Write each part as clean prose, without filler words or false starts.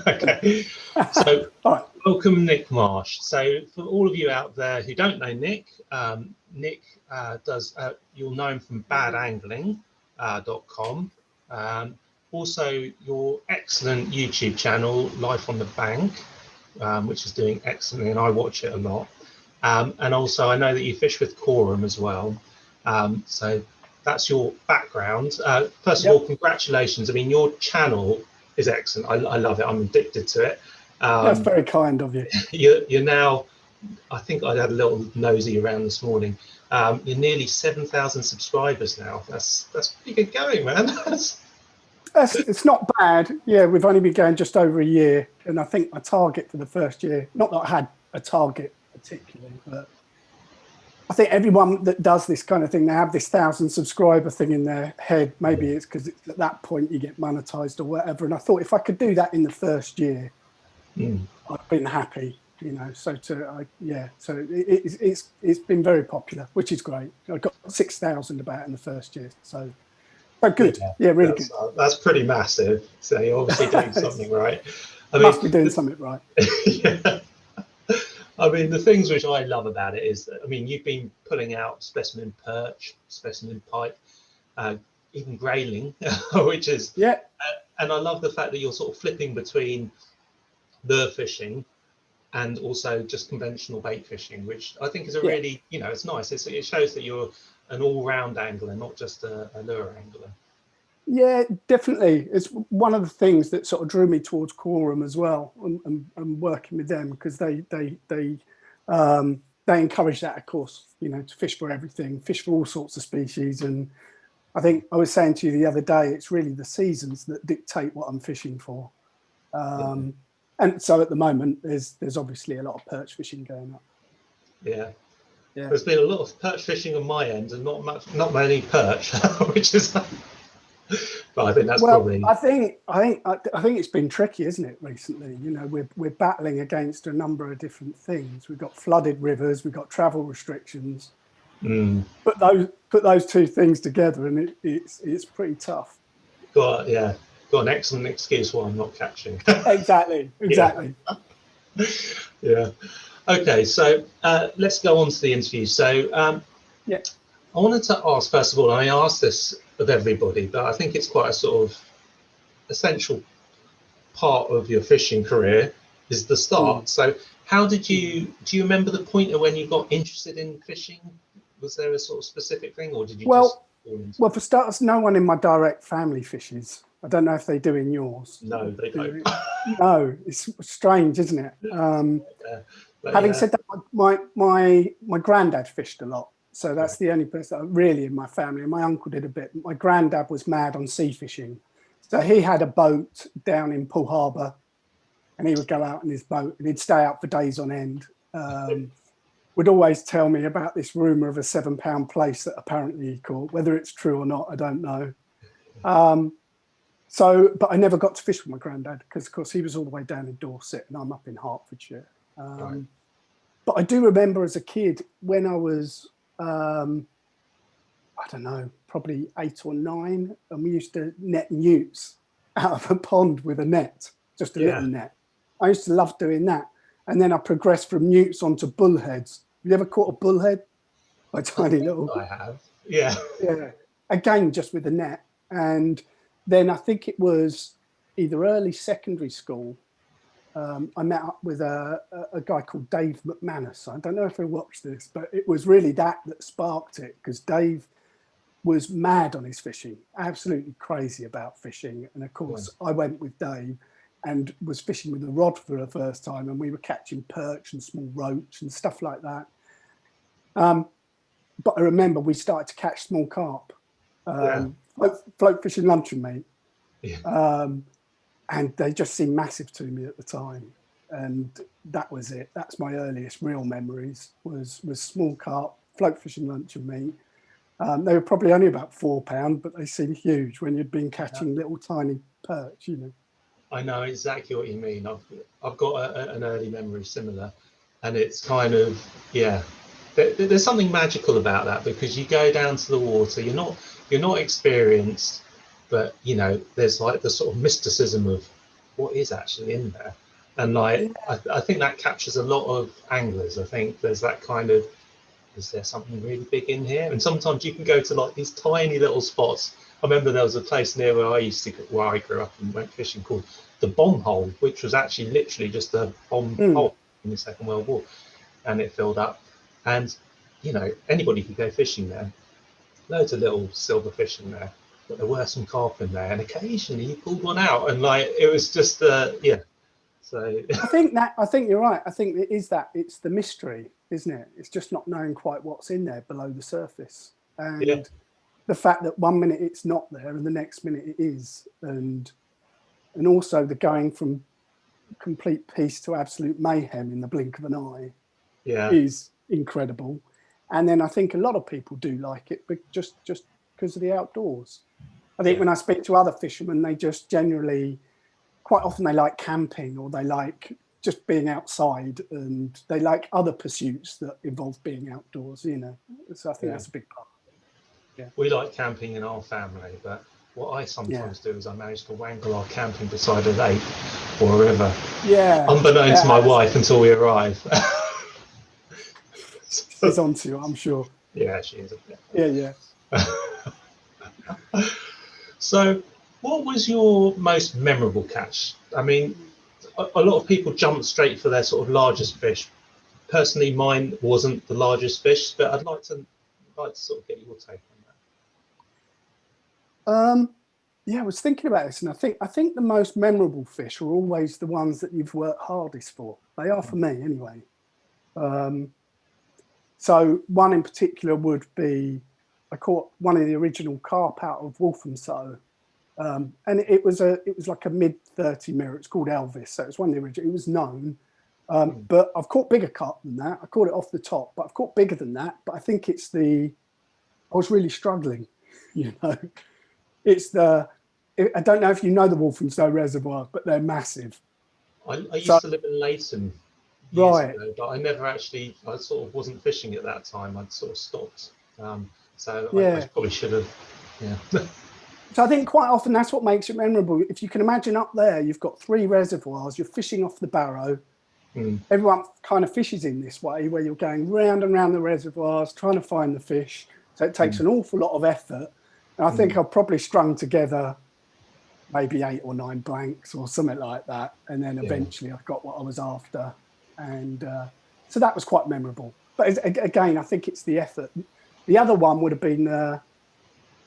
Okay. So All right. welcome, Nick Marsh. So for all of you out there who don't know Nick, Nick does, you'll know him from badangling.com. Also, your excellent YouTube channel, Life on the Bank, which is doing excellently, and I watch it a lot. And also, I know that you fish with Korum as well. So that's your background. First of all, congratulations. I mean, your channel is excellent. I love it. I'm addicted to it. That's very kind of you. You're now, I think I had a little nosy around this morning. You're nearly 7,000 subscribers now. That's pretty good going, man. It's not bad. Yeah, we've only been going just over a year, and I think my target for the first year, not that I had a target particularly, but I think everyone that does this kind of thing, they have this 1,000 subscriber thing in their head. Maybe it's because at that point you get monetized or whatever. And I thought if I could do that in the first year, I've been happy, you know. So so it's been very popular, which is great. I got 6,000 about in the first year, so good. Yeah, really good. That's pretty massive. So you're obviously doing something right. I must be doing something right. Yeah. I mean, the things which I love about it is that, I mean, you've been pulling out specimen perch, specimen pike, even grayling, which is, and I love the fact that you're sort of flipping between lure fishing and also just conventional bait fishing, which I think is a really, you know, it's nice. It shows that you're an all-round angler, not just a lure angler. Yeah, definitely. It's one of the things that sort of drew me towards Korum as well, and working with them, because they encourage that, of course, you know, to fish for everything, fish for all sorts of species. And I think I was saying to you the other day, it's really the seasons that dictate what I'm fishing for. And so at the moment, there's obviously a lot of perch fishing going up. Yeah. There's been a lot of perch fishing on my end, and not many perch, which is. But I think that's probably. I think it's been tricky, isn't it? Recently, you know, we're battling against a number of different things. We've got flooded rivers, we've got travel restrictions. Put those two things together, and it's pretty tough. Got an excellent excuse why I'm not catching. Exactly. Yeah. Okay, so let's go on to the interview. So I wanted to ask, first of all, I asked this of everybody, but I think it's quite a sort of essential part of your fishing career is the start. So how do you remember the point of when you got interested in fishing? Was there a sort of specific thing, or did you just fall into well, for starters, no one in my direct family fishes. I don't know if they do in yours. No, they don't. No, it's strange, isn't it? Having said that, my granddad fished a lot. So that's the only person that really in my family. My uncle did a bit. My granddad was mad on sea fishing. So he had a boat down in Poole Harbour, and he would go out in his boat and he'd stay out for days on end. Would always tell me about this rumour of a 7-pound place that apparently he caught. Whether it's true or not, I don't know. But I never got to fish with my granddad because, of course, he was all the way down in Dorset and I'm up in Hertfordshire. But I do remember as a kid when I was, I don't know, probably 8 or 9, and we used to net newts out of a pond with a net, just a little net. I used to love doing that. And then I progressed from newts onto bullheads. Have you ever caught a bullhead? A tiny little. I have. Yeah. Again, just with a net. And then I think it was either early secondary school. I met up with a guy called Dave McManus. I don't know if he watched this, but it was really that sparked it, because Dave was mad on his fishing, absolutely crazy about fishing. And of course, I went with Dave and was fishing with a rod for the first time, and we were catching perch and small roach and stuff like that. But I remember we started to catch small carp, float fishing luncheon meat. And they just seemed massive to me at the time. And that was it. That's my earliest real memories, was small carp, float fishing luncheon meat. They were probably only about £4, but they seemed huge when you'd been catching little tiny perch, you know. I know exactly what you mean. I've got an early memory similar, and it's kind of, there's something magical about that, because you go down to the water, you're not experienced, but you know, there's like the sort of mysticism of what is actually in there. And like, I think that captures a lot of anglers. I think there's that kind of, is there something really big in here? And sometimes you can go to like these tiny little spots. I remember there was a place near where I grew up and went fishing, called the Bomb Hole, which was actually literally just a bomb hole in the Second World War, and it filled up. And you know, anybody could go fishing there. Loads of little silver fish in there, but there were some carp in there, and occasionally you pulled one out, and like it was just yeah. So I think you're right. I think it is that, it's the mystery, isn't it? It's just not knowing quite what's in there below the surface, and the fact that one minute it's not there and the next minute it is, and also the going from complete peace to absolute mayhem in the blink of an eye is incredible. And then I think a lot of people do like it, but just because of the outdoors. I think when I speak to other fishermen, they just generally, quite often they like camping, or they like just being outside, and they like other pursuits that involve being outdoors, you know. So I think that's a big part. We like camping in our family, but what I sometimes do is I manage to wangle our camping beside a lake or a river, unbeknownst to my wife until we arrive. She's on to you, I'm sure. Yeah, she is. Yeah. So, what was your most memorable catch? I mean, a lot of people jump straight for their sort of largest fish. Personally, mine wasn't the largest fish, but I'd like to sort of get your take on that. Yeah, I was thinking about this, and I think the most memorable fish are always the ones that you've worked hardest for. They are for me, anyway. So one in particular would be, I caught one of the original carp out of Walthamstow, and it was like a mid-30 mirror. It's called Elvis, so it's one of the original. It was known, but I've caught bigger carp than that. I caught it off the top, but I've caught bigger than that. But I think it's I was really struggling, you know. I don't know if you know the Walthamstow Reservoir, but they're massive. I used to live in Leighton years ago, but I never actually, I sort of wasn't fishing at that time. I'd sort of stopped. So I probably should have, So I think quite often that's what makes it memorable. If you can imagine up there, you've got 3 reservoirs, you're fishing off the Barrow. Everyone kind of fishes in this way, where you're going round and round the reservoirs, trying to find the fish. So it takes an awful lot of effort. And I think I've probably strung together maybe 8 or 9 blanks or something like that. And then eventually I got what I was after. And so that was quite memorable. But again, I think it's the effort. The other one would have been,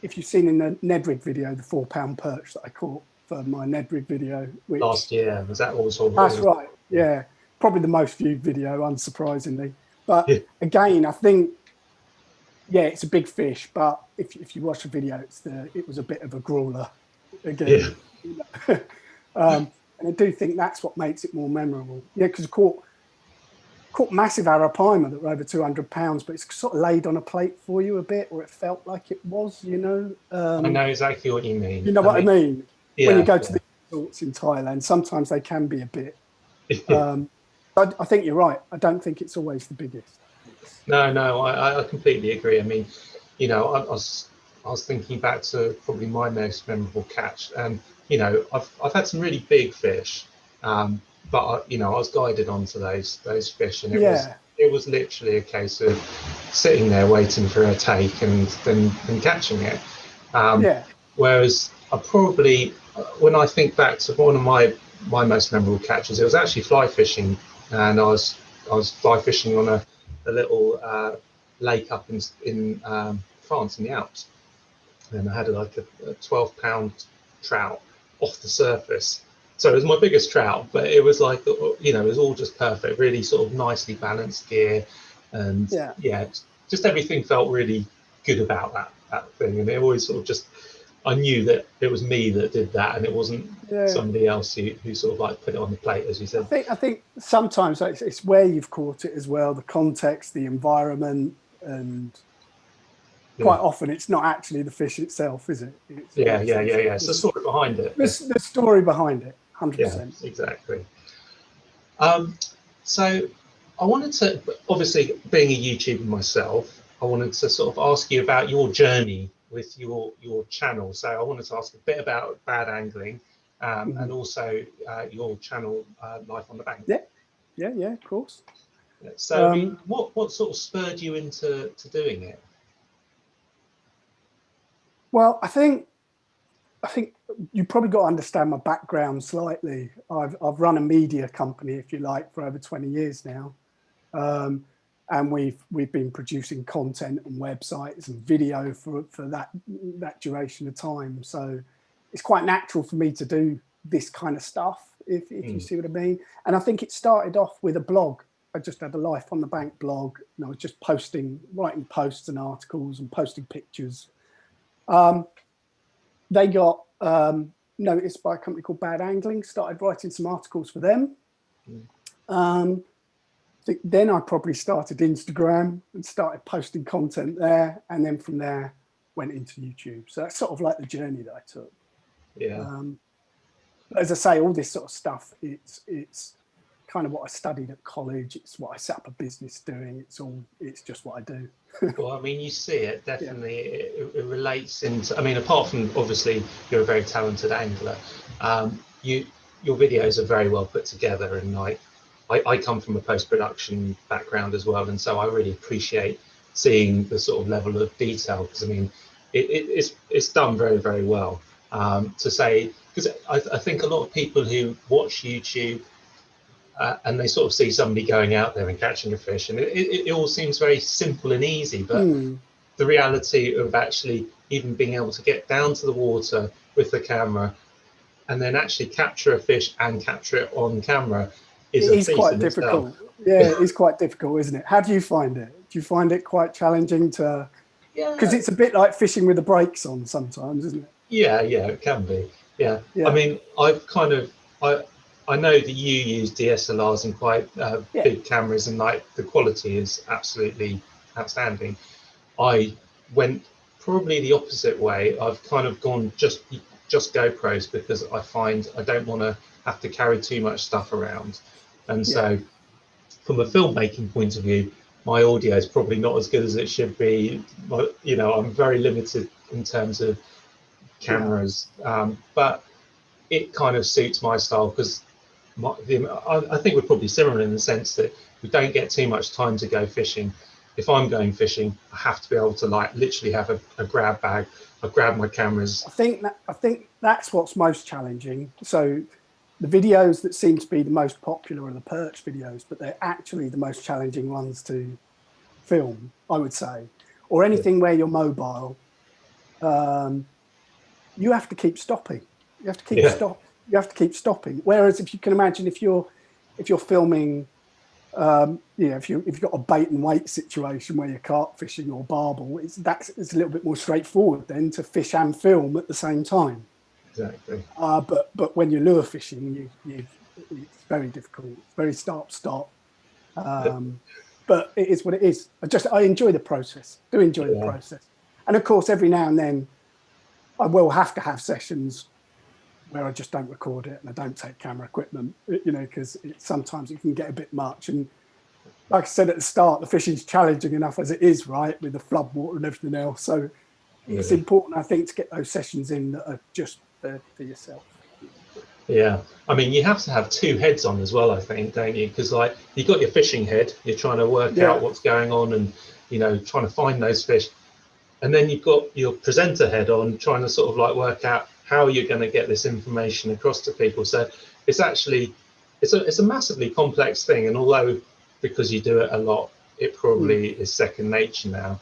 if you've seen in the Ned Rig video, the 4-pound perch that I caught for my Ned Rig video. Last year, was that also? That's right, yeah. Probably the most viewed video, unsurprisingly. But again, I think, it's a big fish, but if you watch the video, it was a bit of a crawler again. You know? And I do think that's what makes it more memorable. Yeah, because I caught massive arapaima that were over 200 pounds, but it's sort of laid on a plate for you a bit, or it felt like it was, you know. I know exactly what you mean. You know what I mean? When you go to the resorts in Thailand, sometimes they can be a bit. But I think you're right. I don't think it's always the biggest. No, I completely agree. I mean, you know, I was thinking back to probably my most memorable catch, and you know, I've had some really big fish, but you know, I was guided onto those fish, and it was literally a case of sitting there waiting for a take and then catching it. Whereas I probably, when I think back to one of my most memorable catches, it was actually fly fishing, and I was fly fishing on a little lake up in France in the Alps, and I had like a 12-pound trout off the surface. So it was my biggest trout, but it was like, you know, it was all just perfect, really sort of nicely balanced gear, and just everything felt really good about that thing. And it always sort of just, I knew that it was me that did that, and it wasn't somebody else who sort of like put it on the plate, as you said. I think sometimes it's where you've caught it as well, the context, the environment, and quite often it's not actually the fish itself, is it? It's the story behind it. The story behind it, 100%. Yeah, exactly. So I wanted to, obviously being a YouTuber myself, I wanted to sort of ask you about your journey with your channel. So I wanted to ask a bit about bad angling, and also your channel, Life on the Bank. Yeah, of course. So what sort of spurred you into doing it? Well, I think you probably got to understand my background slightly. I've run a media company, if you like, for over 20 years now. And we've been producing content and websites and video for that duration of time. So it's quite natural for me to do this kind of stuff, if you see what I mean. And I think it started off with a blog. I just had a Life on the Bank blog, and I was just writing posts and articles and posting pictures. They got noticed by a company called Badangling, started writing some articles for them. I think then I probably started Instagram and started posting content there, and then from there went into YouTube. So that's sort of like the journey that I took. Yeah. As I say, all this sort of stuff, it's kind of what I studied at college. It's what I set up a business doing. It's just what I do. Well, I mean, you see it definitely. It relates into. I mean, apart from obviously you're a very talented angler, your videos are very well put together, and like I come from a post-production background as well, and so I really appreciate seeing the sort of level of detail, because I mean, it's done very, very well. To say, because I think a lot of people who watch YouTube and they sort of see somebody going out there and catching a fish, and it all seems very simple and easy, but the reality of actually even being able to get down to the water with the camera and then actually capture a fish and capture it on camera is quite difficult. Yeah, it's quite difficult, isn't it? How do you find it? Do you find it quite challenging to? Yeah. Because it's a bit like fishing with the brakes on sometimes, isn't it? Yeah, it can be. Yeah. I mean, I know that you use DSLRs and quite big cameras, and like the quality is absolutely outstanding. I went probably the opposite way. I've kind of gone just GoPros, because I find I don't want to have to carry too much stuff around, and so from a filmmaking point of view, my audio is probably not as good as it should be. You know, I'm very limited in terms of cameras, but it kind of suits my style, because I think we're probably similar in the sense that we don't get too much time to go fishing. If I'm going fishing, I have to be able to like literally have a grab bag. I grab my cameras. I think that's what's most challenging. So the videos that seem to be the most popular are the perch videos, but they're actually the most challenging ones to film, I would say, or anything where you're mobile. You have to keep stopping. You have to keep You have to keep stopping. Whereas if you can imagine, if you're filming, if you've got a bait and wait situation where you're carp fishing or barbel, it's a little bit more straightforward then to fish and film at the same time. Exactly. But when you're lure fishing, it's very difficult. It's very stop. But it is what it is. I enjoy the process. Do enjoy the process. And of course, every now and then, I will have to have sessions where I just don't record it and I don't take camera equipment, because sometimes it can get a bit much. And like I said at the start, the fishing's challenging enough as it is, right, with the flood water and everything else. So it's important, I think, to get those sessions in that are just for yourself. Yeah, I mean, you have to have two heads on as well, I think, don't you? Because like you've got your fishing head, you're trying to work out what's going on and trying to find those fish, and then you've got your presenter head on, trying to sort of like work out how you're going to get this information across to people. So it's actually it's a massively complex thing, and although because you do it a lot, it probably is second nature now.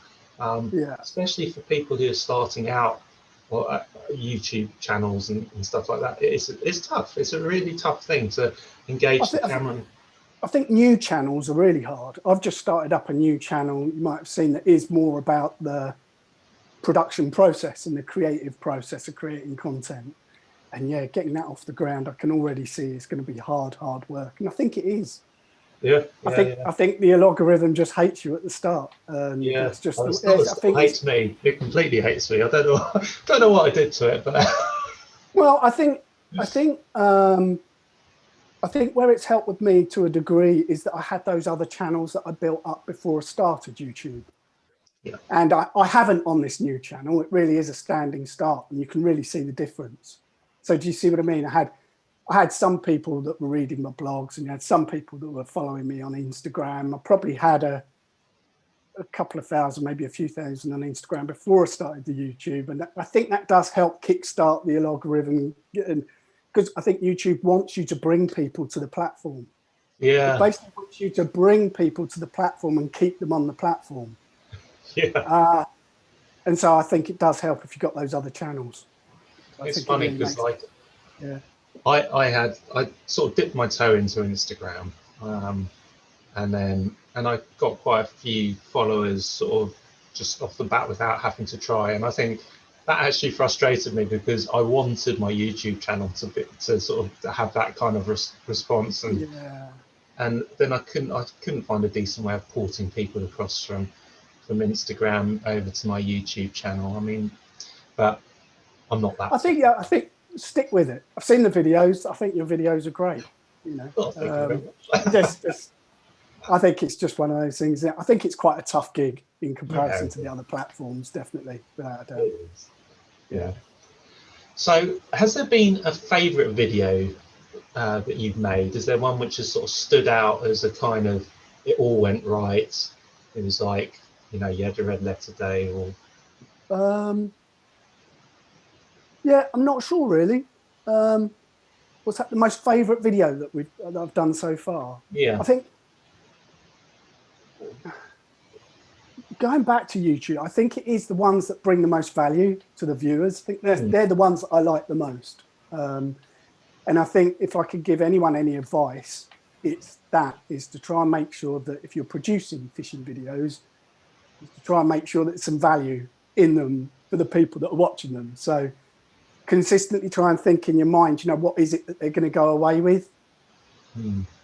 Especially for people who are starting out or YouTube channels and stuff like that. It's tough. It's a really tough thing to engage the camera. I think new channels are really hard. I've just started up a new channel. You might have seen that is more about the production process and the creative process of creating content. And getting that off the ground, I can already see it's going to be hard work. And I think it is. I think the algorithm just hates you at the start. It's just it hates me. It completely hates me. I don't know what I did to it, but well, I think where it's helped with me to a degree is that I had those other channels that I built up before I started YouTube. And I haven't on this new channel. It really is a standing start, and you can really see the difference. So do you see what I mean? I had some people that were reading my blogs, and you had some people that were following me on Instagram. I probably had a couple of thousand, maybe a few thousand on Instagram before I started the YouTube. And I think that does help kickstart the algorithm, because I think YouTube wants you to bring people to the platform. Yeah. It basically wants you to bring people to the platform and keep them on the platform. Yeah. And so I think it does help if you've got those other channels. It's funny because yeah. I sort of dipped my toe into Instagram, and I got quite a few followers sort of just off the bat without having to try. And I think that actually frustrated me because I wanted my YouTube channel to sort of have that kind of response, and then I couldn't find a decent way of porting people across from Instagram over to my YouTube channel. I mean, but I'm not that. I think stick with it. I've seen the videos. I think your videos are great. You know, thank you very much. I think it's just one of those things. I think it's quite a tough gig in comparison to the other platforms, definitely, without a doubt. Yeah. So, has there been a favourite video that you've made? Is there one which has sort of stood out as a kind of, it all went right? It was like, you know, you had a red letter day, or yeah, I'm not sure really. What's that? The most favourite video that I've done so far? Yeah, I think going back to YouTube, I think it is the ones that bring the most value to the viewers. I think they're the ones that I like the most. And I think if I could give anyone any advice, is to try and make sure that if you're producing fishing videos, is to try and make sure that there's some value in them for the people that are watching them. So consistently try and think in your mind, you know, what is it that they're going to go away with?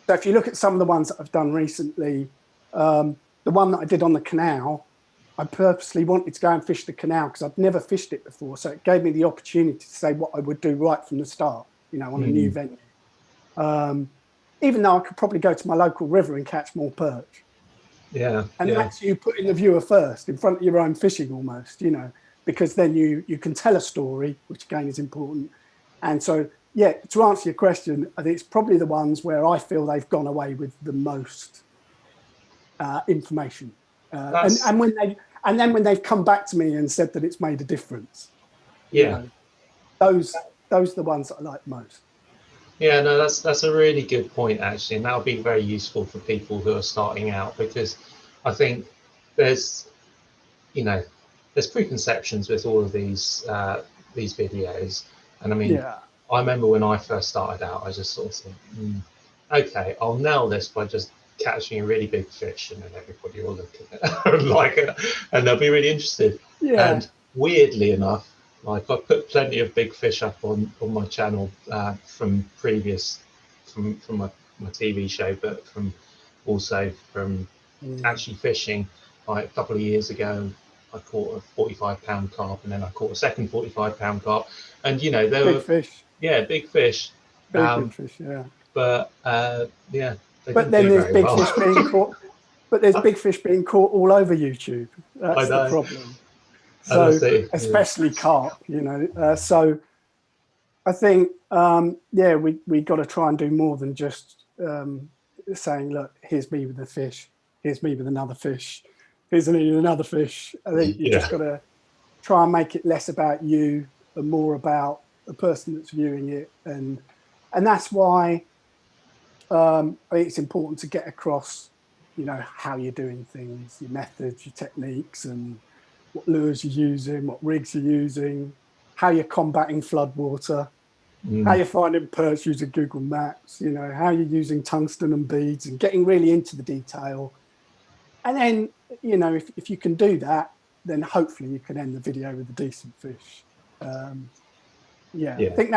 So if you look at some of the ones that I've done recently, the one that I did on the canal, I purposely wanted to go and fish the canal because I've never fished it before. So it gave me the opportunity to say what I would do right from the start, you know, on a new venue. Even though I could probably go to my local river and catch more perch. Yeah. And that's you putting the viewer first in front of your own fishing almost, you know, because then you can tell a story, which again is important. And so, yeah, to answer your question, I think it's probably the ones where I feel they've gone away with the most information. And then when they've come back to me and said that it's made a difference, you know, those are the ones that I like most. Yeah, no, that's a really good point actually, and that'll be very useful for people who are starting out, because I think there's preconceptions with all of these videos, and I mean, I remember when I first started out, I just sort of said, okay, I'll nail this by just catching a really big fish, and then everybody will look at it like it, and they'll be really interested. And weirdly enough, like I put plenty of big fish up on my channel from my TV show, but also from actually fishing. Like a couple of years ago, I caught a 45-pound carp, and then I caught a second 45-pound carp, and you know they were fish. Yeah, big fish. Big fish. Yeah. But but then there's big fish being caught. But there's big fish being caught all over YouTube. That's the problem. So especially carp, you know. So I think we got to try and do more than just saying, look, here's me with a fish, here's me with another fish, here's another fish. I think you just got to try and make it less about you and more about the person that's viewing it, and that's why I think it's important to get across, you know, how you're doing things, your methods, your techniques, and what lures you're using, what rigs you're using, how you're combating floodwater, how you're finding perch using Google Maps, you know, how you're using tungsten and beads, and getting really into the detail. And then, you know, if you can do that, then hopefully you can end the video with a decent fish. I think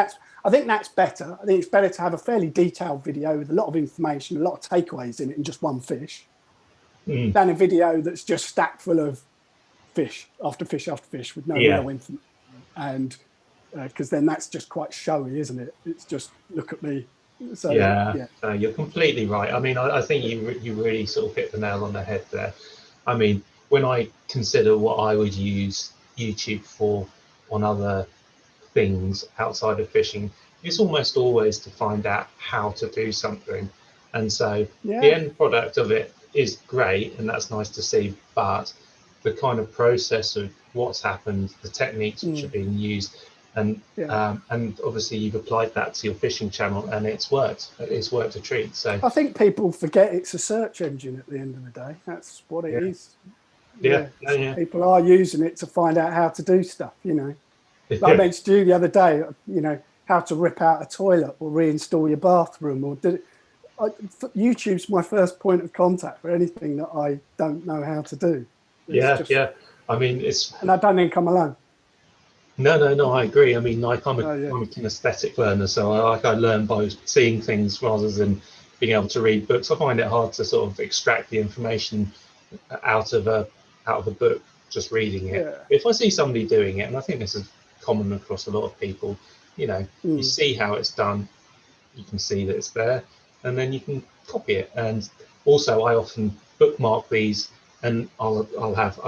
that's better. I think it's better to have a fairly detailed video with a lot of information, a lot of takeaways in it, and just one fish, than a video that's just stacked full of fish after fish after fish with no real information. And because then that's just quite showy, isn't it? It's just look at me. So you're completely right. I mean, I think you really sort of hit the nail on the head there. I mean, when I consider what I would use YouTube for on other things outside of fishing, it's almost always to find out how to do something. And so the end product of it is great, and that's nice to see, but the kind of process of what's happened, the techniques which are being used, and obviously you've applied that to your fishing channel, and it's worked a treat. So I think people forget it's a search engine at the end of the day. That's what it is. People are using it to find out how to do stuff, you know. Like I mentioned to you the other day, you know, how to rip out a toilet or reinstall your bathroom, or YouTube's my first point of contact for anything that I don't know how to do. I mean, and I don't think I'm alone. No, I agree. I mean, like I'm a kinesthetic learner, so I learn by seeing things rather than being able to read books. I find it hard to sort of extract the information out of a book just reading it. If I see somebody doing it, and I think this is common across a lot of people, you know, you see how it's done, you can see that it's there, and then you can copy it. And also, I often bookmark these, and I'll have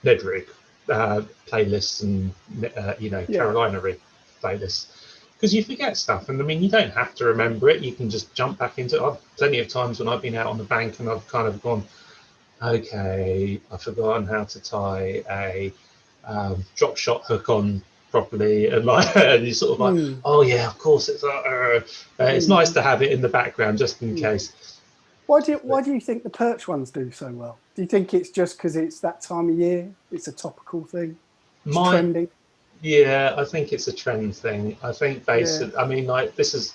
Ned Rig playlists, and you know, Carolina Rig playlists, because you forget stuff. And I mean, you don't have to remember it, you can just jump back into it. I've plenty of times when I've been out on the bank and I've kind of gone, okay, I've forgotten how to tie a drop shot hook on properly, and like and you sort of like, oh yeah, of course it's nice to have it in the background just in case. Why do you think the perch ones do so well? Do you think it's just because it's that time of year? It's a topical thing. It's trending. Yeah, I think it's a trend thing. I think basically, I mean, like this is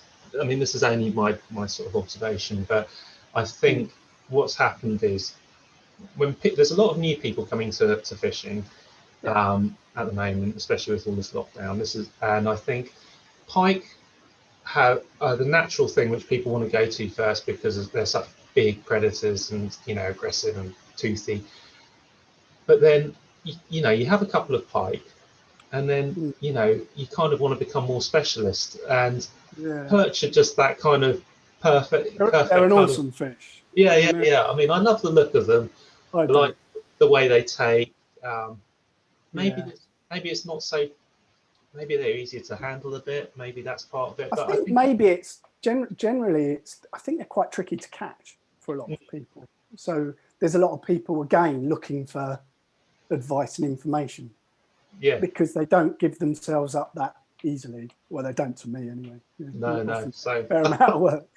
only my sort of observation, but I think what's happened is when there's a lot of new people coming to fishing at the moment, especially with all this lockdown. And I think pike have the natural thing which people want to go to first because they're such big predators and, you know, aggressive and toothy. But then you know, you have a couple of pike, and then you know, you kind of want to become more specialist, and perch are just that kind of perfect. They're an awesome fish. Yeah. I mean, I love the look of them. I like the way they take. Maybe it's not so. Maybe they're easier to handle a bit. Maybe that's part of it. I think maybe it's generally I think they're quite tricky to catch for a lot of people. So there's a lot of people again looking for advice and information. Yeah. Because they don't give themselves up that easily. Well, they don't to me anyway. No. So fair amount of work.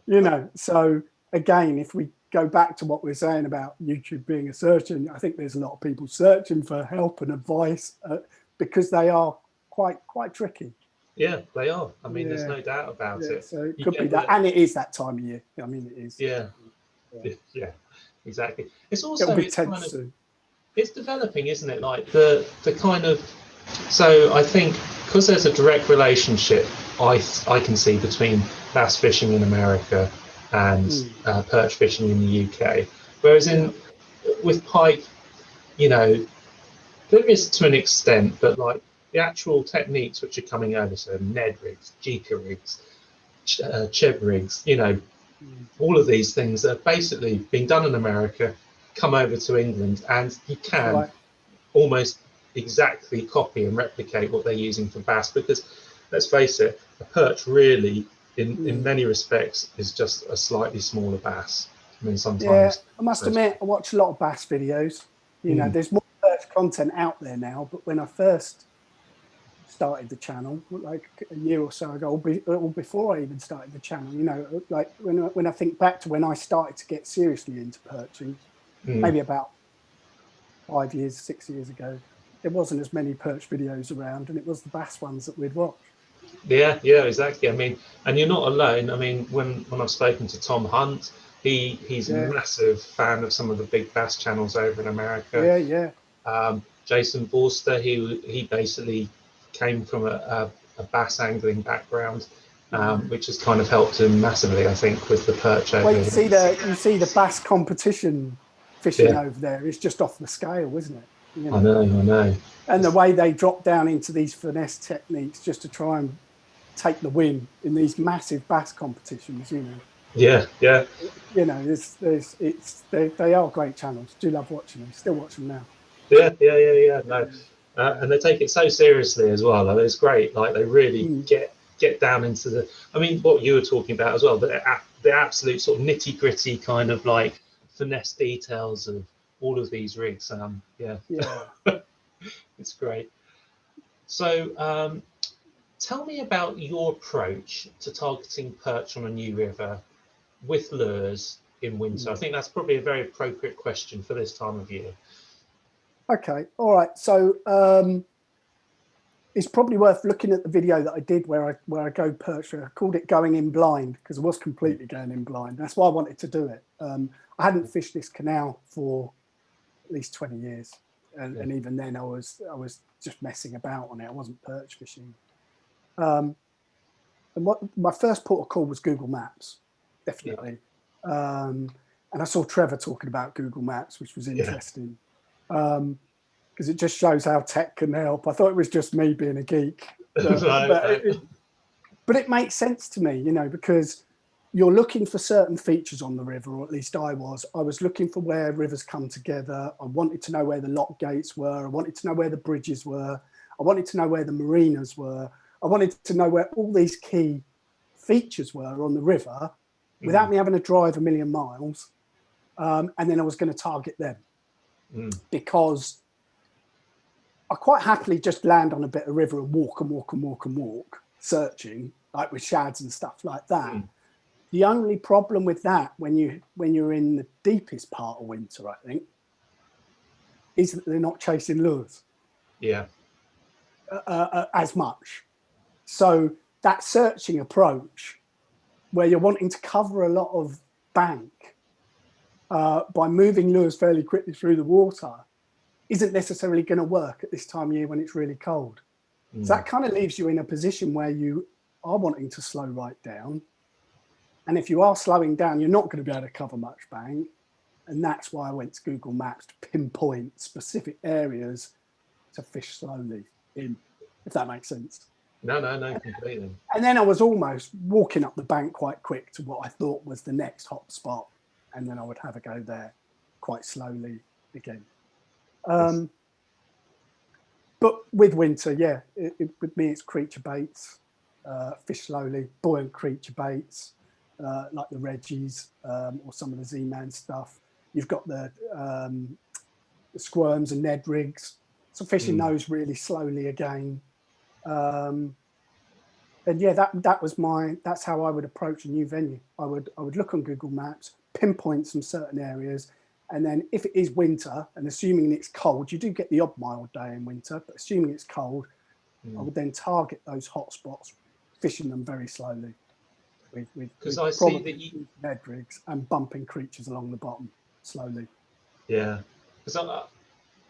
You know. So again, if we go back to what we're saying about YouTube being a search engine, I think there's a lot of people searching for help and advice because they are quite tricky. Yeah, they are. I mean, there's no doubt about it. So it could be that, and it is that time of year. I mean, it is. Yeah, exactly. It's also it's developing, isn't it? Like the kind of. So I think because there's a direct relationship I can see between bass fishing in America and perch fishing in the UK, whereas with pike, you know, there is to an extent, but like the actual techniques which are coming over, so Ned rigs, Jika rigs, Chev rigs, you know, all of these things are basically being done in America, come over to England, and you can almost exactly copy and replicate what they're using for bass, because let's face it, a perch really in many respects is just a slightly smaller bass. I mean, sometimes I must admit I watch a lot of bass videos. You know, there's more perch content out there now, but when I first started the channel like a year or so ago, or before I even started the channel, you know, like when I think back to when I started to get seriously into perching, maybe about 5 years, 6 years ago, there wasn't as many perch videos around, and it was the bass ones that we'd watch. Yeah, exactly. I mean, and you're not alone. I mean, when I've spoken to Thom Hunt, he's a massive fan of some of the big bass channels over in America. Jason Vorster, he basically came from a bass angling background, which has kind of helped him massively, I think, with the perch over. Well, you see the bass competition fishing over there is just off the scale, isn't it? You know? I know. And the way they drop down into these finesse techniques just to try and take the win in these massive bass competitions, you know. Yeah. You know, they are great channels. Do love watching them. Still watch them now. Yeah. No, And they take it so seriously as well. Like, it's great. Like they really get down into the. I mean, what you were talking about as well, the absolute sort of nitty gritty kind of like finesse details of all of these rigs. Yeah, it's great. So, tell me about your approach to targeting perch on a new river with lures in winter. I think that's probably a very appropriate question for this time of year. Okay, all right. So it's probably worth looking at the video that I did where I go perch. I called it going in blind because I was completely going in blind. That's why I wanted to do it. I hadn't fished this canal for at least 20 years, and even then I was just messing about on it. I wasn't perch fishing. And what my first port of call was Google Maps, definitely. And I saw Trevor talking about Google Maps, which was interesting. Because it just shows how tech can help. I thought it was just me being a geek, but it makes sense to me, you know, because you're looking for certain features on the river, or at least I was. I was looking for where rivers come together. I wanted to know where the lock gates were. I wanted to know where the bridges were. I wanted to know where the marinas were. I wanted to know where all these key features were on the river without me having to drive a million miles. And then I was going to target them because I quite happily just land on a bit of river and walk and walk and walk and walk, searching, like with shads and stuff like that. The only problem with that when you're in the deepest part of winter, I think, is that they're not chasing lures. As much. So that searching approach, where you're wanting to cover a lot of bank by moving lures fairly quickly through the water, isn't necessarily going to work at this time of year when it's really cold. So that kind of leaves you in a position where you are wanting to slow right down. And if you are slowing down, you're not going to be able to cover much bank. And that's why I went to Google Maps to pinpoint specific areas to fish slowly in, if that makes sense. No, completely. And then I was almost walking up the bank quite quick to what I thought was the next hot spot. And then I would have a go there quite slowly again. But with winter, with me, it's creature baits, fish slowly, buoyant creature baits, like the Reggies or some of the Z-Man stuff. You've got the squirms and Ned rigs. So fishing those really slowly again. And yeah, that's how I would approach a new venue. I would look on Google Maps, pinpoint some certain areas, and then if it is winter, and assuming it's cold, you do get the odd mild day in winter, but assuming it's cold, I would then target those hot spots, fishing them very slowly. Because I see that you Ned rigs and bumping creatures along the bottom slowly. Yeah, because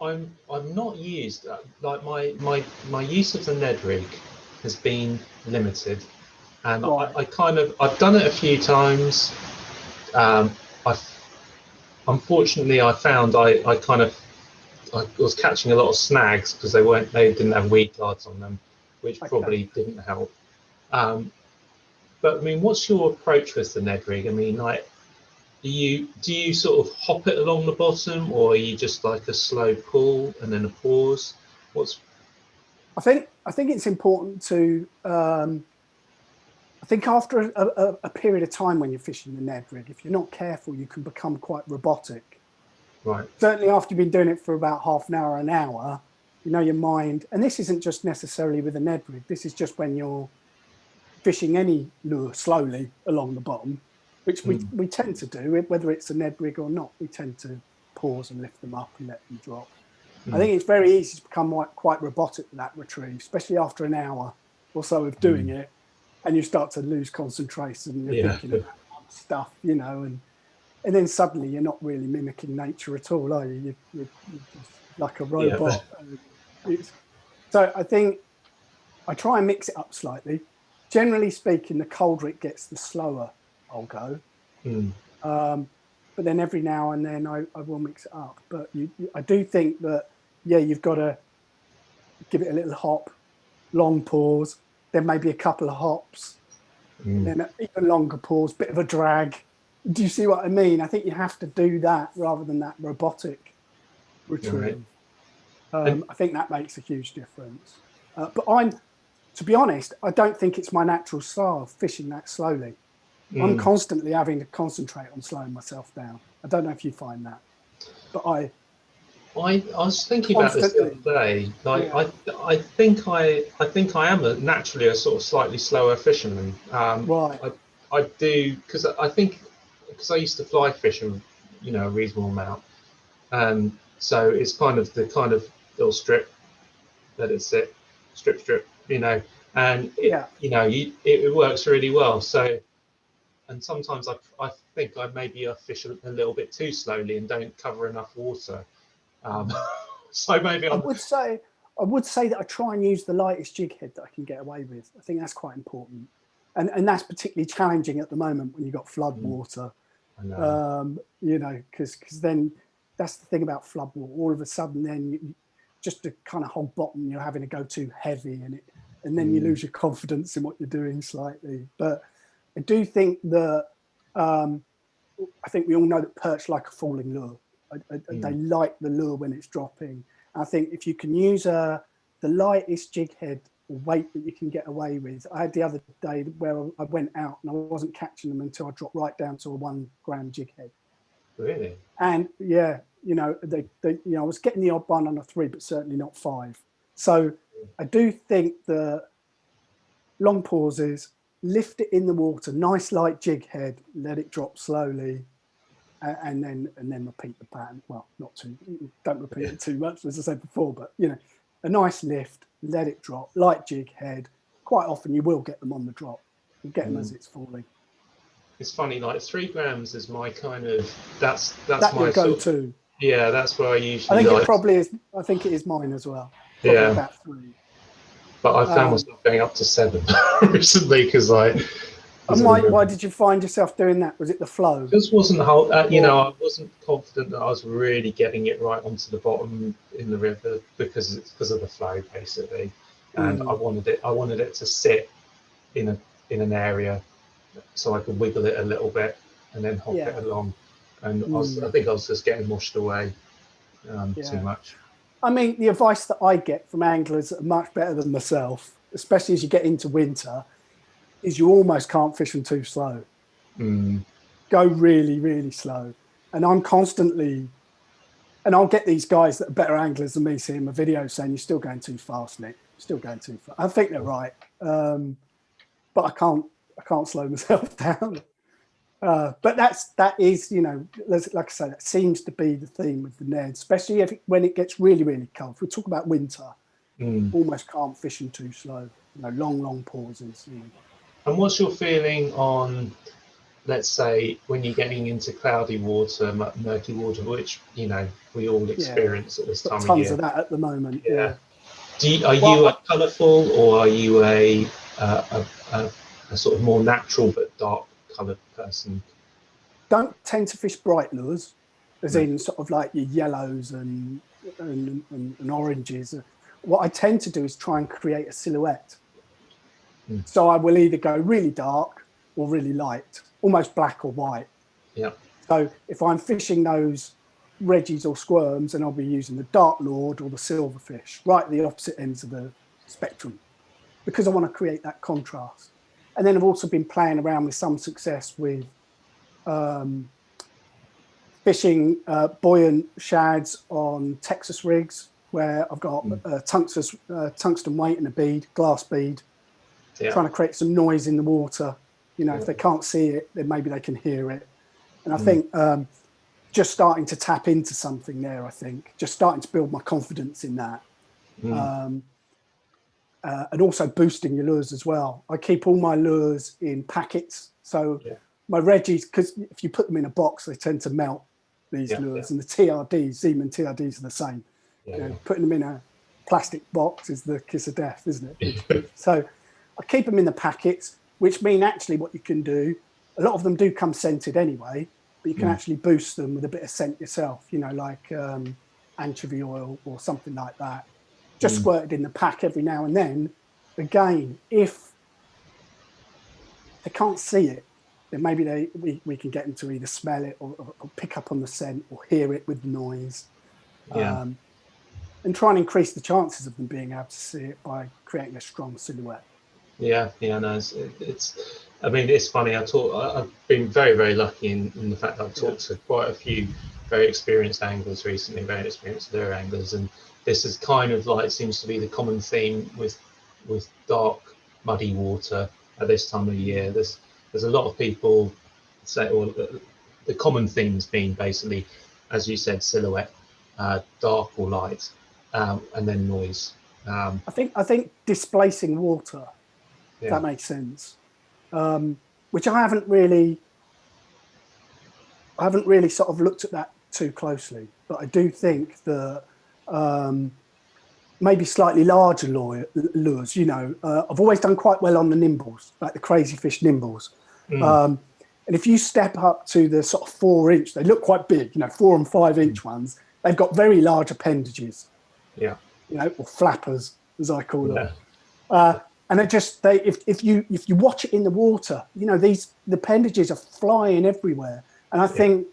I'm not used, like my use of the Ned rig has been limited, and I've done it a few times. Unfortunately, I found I was catching a lot of snags because they didn't have weed guards on them, which probably didn't help. But I mean, what's your approach with the Ned rig? I mean, like, do you sort of hop it along the bottom, or are you just like a slow pull and then a pause? I think it's important to. I think after a period of time when you're fishing the Ned rig, if you're not careful, you can become quite robotic. Right. Certainly after you've been doing it for about half an hour, an hour, you know, your mind, and this isn't just necessarily with a Ned rig, this is just when you're fishing any lure slowly along the bottom, which we tend to do, whether it's a Ned rig or not, we tend to pause and lift them up and let them drop. I think it's very easy to become quite robotic with that retrieve, especially after an hour or so of doing it, and you start to lose concentration and you're thinking about stuff, you know, and then suddenly you're not really mimicking nature at all, are you? You're just like a robot. So I think I try and mix it up slightly. Generally speaking, the colder it gets, the slower I'll go. But then every now and then I will mix it up. But I do think that, you've got to give it a little hop, long pause, then maybe a couple of hops, then an even longer pause, bit of a drag. Do you see what I mean? I think you have to do that rather than that robotic retrieve. I think that makes a huge difference. But to be honest, I don't think it's my natural style of fishing that slowly. I'm constantly having to concentrate on slowing myself down. I don't know if you find that, but I was thinking about this the other day. Like, yeah. I think I am naturally a sort of slightly slower fisherman. Right. I do, because I used to fly fish a reasonable amount, so it's kind of little strip, let it sit, strip, and it works really well. So, and sometimes I think I fish a little bit too slowly and don't cover enough water. So maybe I would say that I try and use the lightest jig head that I can get away with. I think that's quite important, and that's particularly challenging at the moment when you've got flood water. Because then that's the thing about flood water. All of a sudden, then you, just to kind of hold bottom, you're having to go too heavy, and then you lose your confidence in what you're doing slightly. But I do think that I think we all know that perch like a falling lure. They like the lure when it's dropping. I think if you can use the lightest jig head or weight that you can get away with. I had the other day where I went out and I wasn't catching them until I dropped right down to a 1 gram jig head. Really? And yeah, I was getting the odd one on a 3, but certainly not 5. So I do think that long pauses, lift it in the water, nice light jig head, let it drop slowly, and then repeat the pattern. Well, don't repeat it too much, as I said before, but a nice lift, let it drop, light jig head. Quite often you will get them on the drop. You get them as it's falling. It's funny, like 3 grams is my kind of that's my go-to. Yeah, that's where I usually. I think it probably is. I think it is mine as well. Probably about 3. But I found myself going up to 7 recently because why did you find yourself doing that? Was it the flow? Just wasn't I wasn't confident that I was really getting it right onto the bottom in the river because of the flow basically, and I wanted it to sit in an area so I could wiggle it a little bit and then hop it along, and I think I was just getting washed away too much. I mean, the advice that I get from anglers that are much better than myself, especially as you get into winter, is you almost can't fish them too slow. Go really, really slow. And I'm constantly, and I'll get these guys that are better anglers than me seeing my videos saying, you're still going too fast, Nick. You're still going too fast. I think they're right. But I can't slow myself down. But that is, like I say, that seems to be the theme with the Ned, especially when it gets really, really cold. If we talk about winter, almost can't fish them too slow. Long pauses. And what's your feeling on, let's say, when you're getting into cloudy water, murky water, which we all experience at this time of year? Tons of that at the moment. Yeah. Are you a colourful, or are you a sort of more natural but dark coloured person? Don't tend to fish bright lures, as in sort of like your yellows and oranges. What I tend to do is try and create a silhouette. So I will either go really dark or really light, almost black or white. Yeah. So if I'm fishing those Reggies or squirms, then I'll be using the dark lord or the silverfish, right at the opposite ends of the spectrum, because I want to create that contrast. And then I've also been playing around with some success with fishing buoyant shads on Texas rigs, where I've got tungsten weight and a bead, glass bead, trying to create some noise in the water. If they can't see it, then maybe they can hear it. And I think just starting to tap into something there, I think, just starting to build my confidence in that. And also boosting your lures as well. I keep all my lures in packets. So my Reggies, because if you put them in a box, they tend to melt, these lures. And the TRDs, Zeman TRDs are the same. Putting them in a plastic box is the kiss of death, isn't it? So I keep them in the packets, which mean actually what you can do, a lot of them do come scented anyway, but you can actually boost them with a bit of scent yourself, like anchovy oil or something like that. Just squirted in the pack every now and then. Again, if they can't see it, then maybe we can get them to either smell it or pick up on the scent or hear it with the noise. And and try and increase the chances of them being able to see it by creating a strong silhouette. Yeah, no, it's I mean, it's funny. I've been very, very lucky in the fact that I've talked to quite a few very experienced anglers recently, very experienced lure anglers, and this is kind of like seems to be the common theme with dark, muddy water at this time of year. There's a lot of people say, or the common themes being basically, as you said, silhouette, dark or light, and then noise. I think displacing water, if that makes sense, which I haven't really sort of looked at that too closely, but I do think that maybe slightly larger lures, I've always done quite well on the nimbles, like the crazy fish nimbles. And if you step up to the sort of 4-inch, they look quite big, 4 and 5 inch ones, they've got very large appendages. Yeah. Or flappers, as I call them. And if you watch it in the water, the appendages are flying everywhere. And I think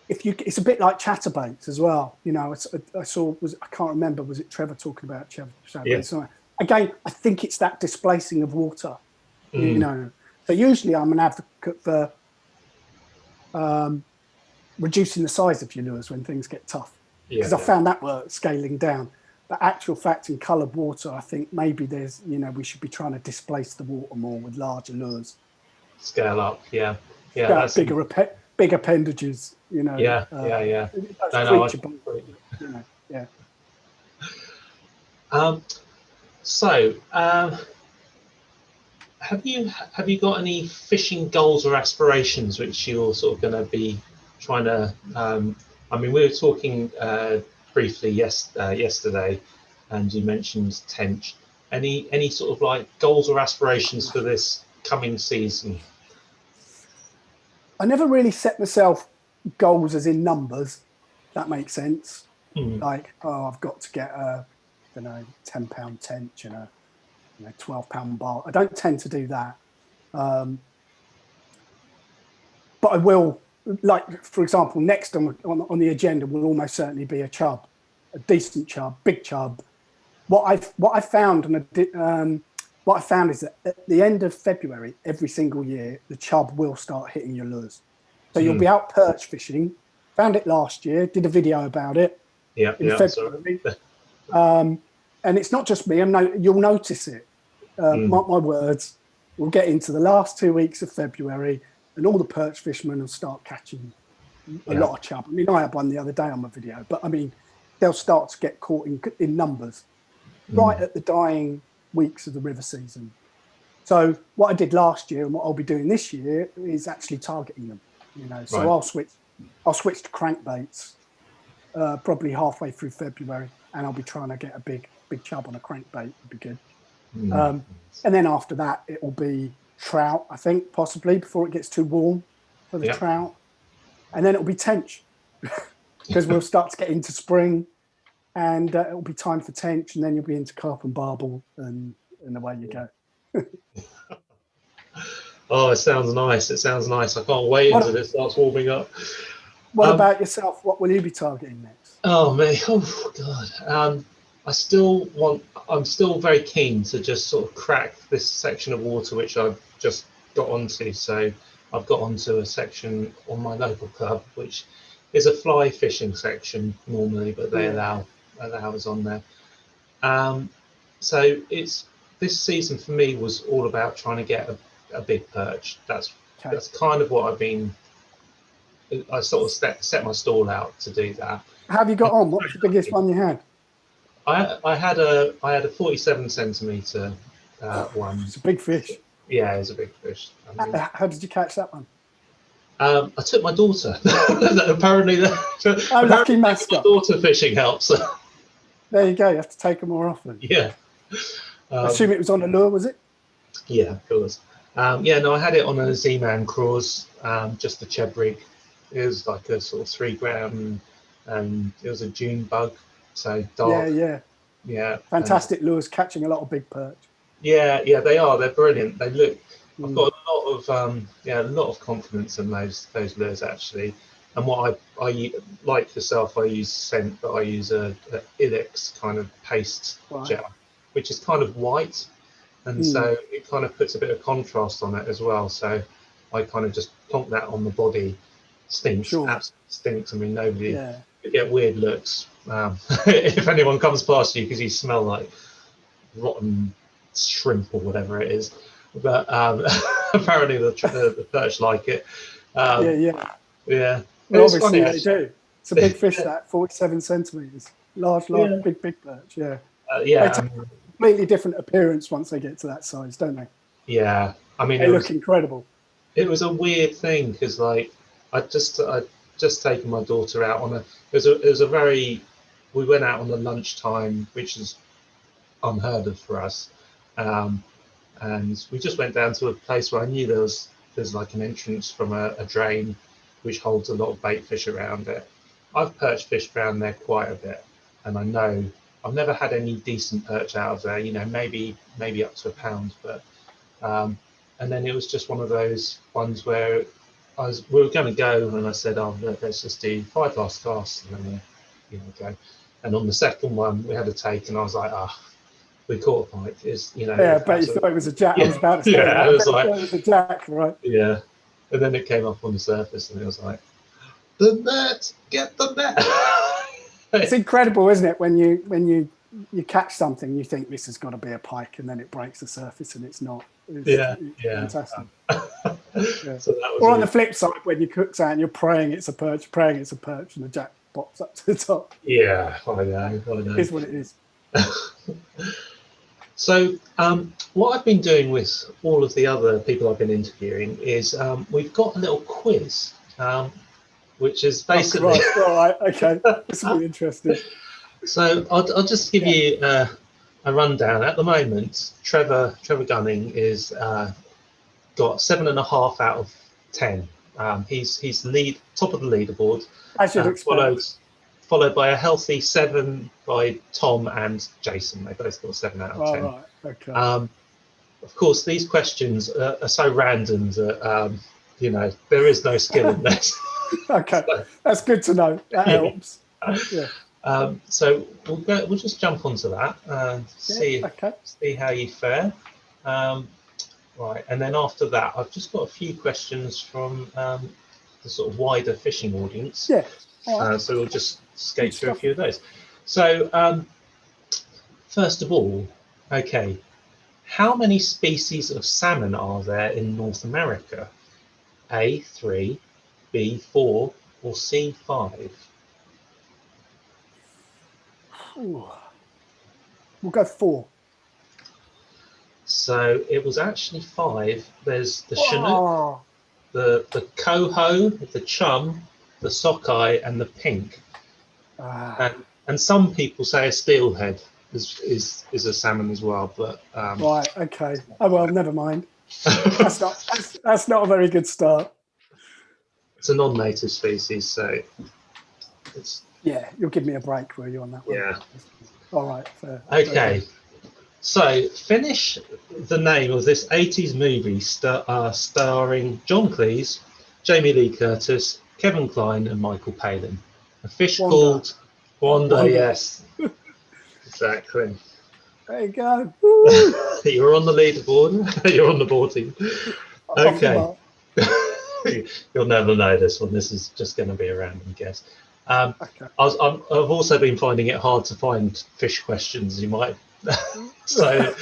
it's a bit like chatterbaits as well. I saw, I can't remember, was it Trevor talking about chatterbaits? Yeah. Again, I think it's that displacing of water, So usually I'm an advocate for reducing the size of your lures when things get tough. Because I found that work scaling down. But actual fact, in coloured water, I think maybe there's, we should be trying to displace the water more with larger lures. Scale up, yeah. That's big appendages, Yeah. Have you got any fishing goals or aspirations which you're sort of going to be trying to? We were talking briefly yesterday, and you mentioned tench. Any sort of like goals or aspirations for this coming season? I never really set myself goals as in numbers. If that makes sense. Like, I've got to get a, £10 tench and a £12 bar. I don't tend to do that, but I will. Like, for example, next on the agenda will almost certainly be a chub, a decent chub, big chub. What I found is that at the end of February every single year, the chub will start hitting your lures. So you'll be out perch fishing. Found it last year. Did a video about it. In February. And it's not just me. You'll notice it. Mark my words. We'll get into the last 2 weeks of February, and all the perch fishermen will start catching a lot of chub. I had one the other day on my video, but they'll start to get caught in numbers right at the dying weeks of the river season. So what I did last year and what I'll be doing this year is actually targeting them. So I'll switch to crankbaits probably halfway through February, and I'll be trying to get a big chub on a crankbait. Would be good. And then after that, it will be trout, I think, possibly before it gets too warm for the trout. And then it'll be tench because we'll start to get into spring, and it'll be time for tench, and then you'll be into carp and barbel, and away you go. Oh, it sounds nice. I can't wait until it starts warming up. What about yourself? What will you be targeting next? Oh, me. Oh, God. I'm still very keen to just sort of crack this section of water which I've just got onto. So I've got onto a section on my local club, which is a fly fishing section normally, but they allow us on there. So this season for me was all about trying to get a big perch. That's kind of what I sort of set my stall out to do that. How have you got on? What's the biggest one you had? I had a 47 centimetre one. It's a big fish. Yeah, it's a big fish. How did you catch that one? I took my daughter. Apparently, lucky mascot. My daughter fishing helps. There you go. You have to take her more often. Yeah. I assume it was on a lure, was it? Yeah, of course. I had it on a Z-Man crawls, just a Ned Rig. It was like a sort of 3 gram, and it was a June bug, so dark. Yeah. Fantastic lures, catching a lot of big perch. Yeah, they are. They're brilliant. They look. I've got a lot of confidence in those lures actually. And what I like yourself, I use scent, but I use a Ilex kind of paste gel, which is kind of white, and so it kind of puts a bit of contrast on it as well. So I kind of just plonk that on the body. Stinks, absolutely stinks. I mean, nobody you get weird looks if anyone comes past you because you smell like rotten shrimp or whatever it is. But apparently the perch like it. Yeah. Well, obviously they do. It's a big fish, that 47 centimeters, large, big perch. Yeah. They take a completely different appearance once they get to that size, don't they? Yeah. I mean, they look incredible. It was a weird thing because, like, I'd just taken my daughter out on we went out on the lunchtime, which is unheard of for us, and we just went down to a place where I knew there's like an entrance from a drain which holds a lot of bait fish around it. I've perch fished around there quite a bit, and I know I've never had any decent perch out of there. You know, maybe up to a pound, but and then it was just one of those ones where we were going to go, and I said, "Oh, let's just do 5 last casts, and then go." And on the second one, we had a take, and I was like, we caught a pike. Yeah, but you thought it was a jack. I was about to say that. It was like, it was a jack, right? Yeah. And then it came up on the surface, and it was like, the net, get the net. It's incredible, isn't it? When you catch something, you think this has got to be a pike, and then it breaks the surface, and it's not. It's fantastic. So that was on the flip side, when you cook out and you're praying it's a perch, and the jack pops up to the top. Yeah, I know. It is what it is. So what I've been doing with all of the other people I've been interviewing is we've got a little quiz, which is basically... All right, okay. This will be interesting. So I'll just give you a rundown. At the moment, Trevor Gunning is got 7.5 out of 10. He's top of the leaderboard. As you'd expect. Followed by a healthy 7 by Thom and Jason. They both got 7 out of 10. Right, okay. Of course, these questions are so random that there is no skill in this. Okay, that's good to know. That helps. Yeah. So we'll just jump onto that and see how you fare. Right, and then after that, I've just got a few questions from the sort of wider fishing audience. Yeah. Right. So we'll just skate through a few of those. So first of all, okay, how many species of salmon are there in North America? A, 3, B, 4, or C, 5? We'll go 4. So it was actually 5. There's the Chinook, the coho, the chum, the sockeye, and the pink. And some people say a steelhead is a salmon as well, but right, okay. Oh well, never mind. That's not a very good start. It's a non-native species, so it's you'll give me a break, will you, on that one? Yeah. All right, fair. Okay. So finish the name of this 80s movie starring John Cleese, Jamie Lee Curtis, Kevin Kline, and Michael Palin. A fish called Wanda. Yes, exactly. There you go. You're on the leaderboard. You're on the board team. Okay. You'll never know this one. This is just going to be a random guess. Okay. I've also been finding it hard to find fish questions. You might. So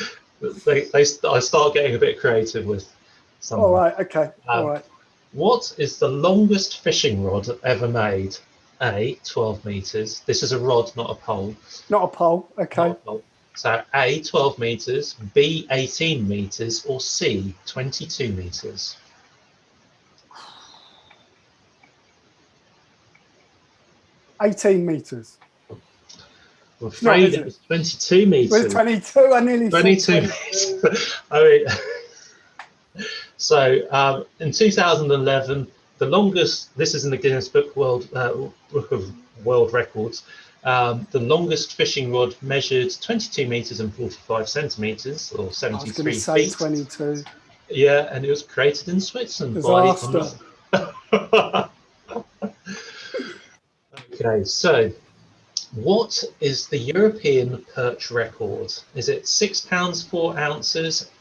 I start getting a bit creative with some. All right. Okay. All right. What is the longest fishing rod ever made? A, 12 meters. This is a rod, not a pole. Not a pole. Okay. Not a pole. So A, 12 meters, B, 18 meters, or C, 22 meters. $18 I'm afraid it was 22 meters. Was it 22? I nearly 22 meters. I mean, so in 2011, the longest, this is in the Guinness Book of World Records, the longest fishing rod measured 22 meters and 45 centimeters, or 73 feet. I was going to say 22. Yeah, and it was created in Switzerland. Disaster. Okay, so what is the European perch record? Is it £6 4 ounces,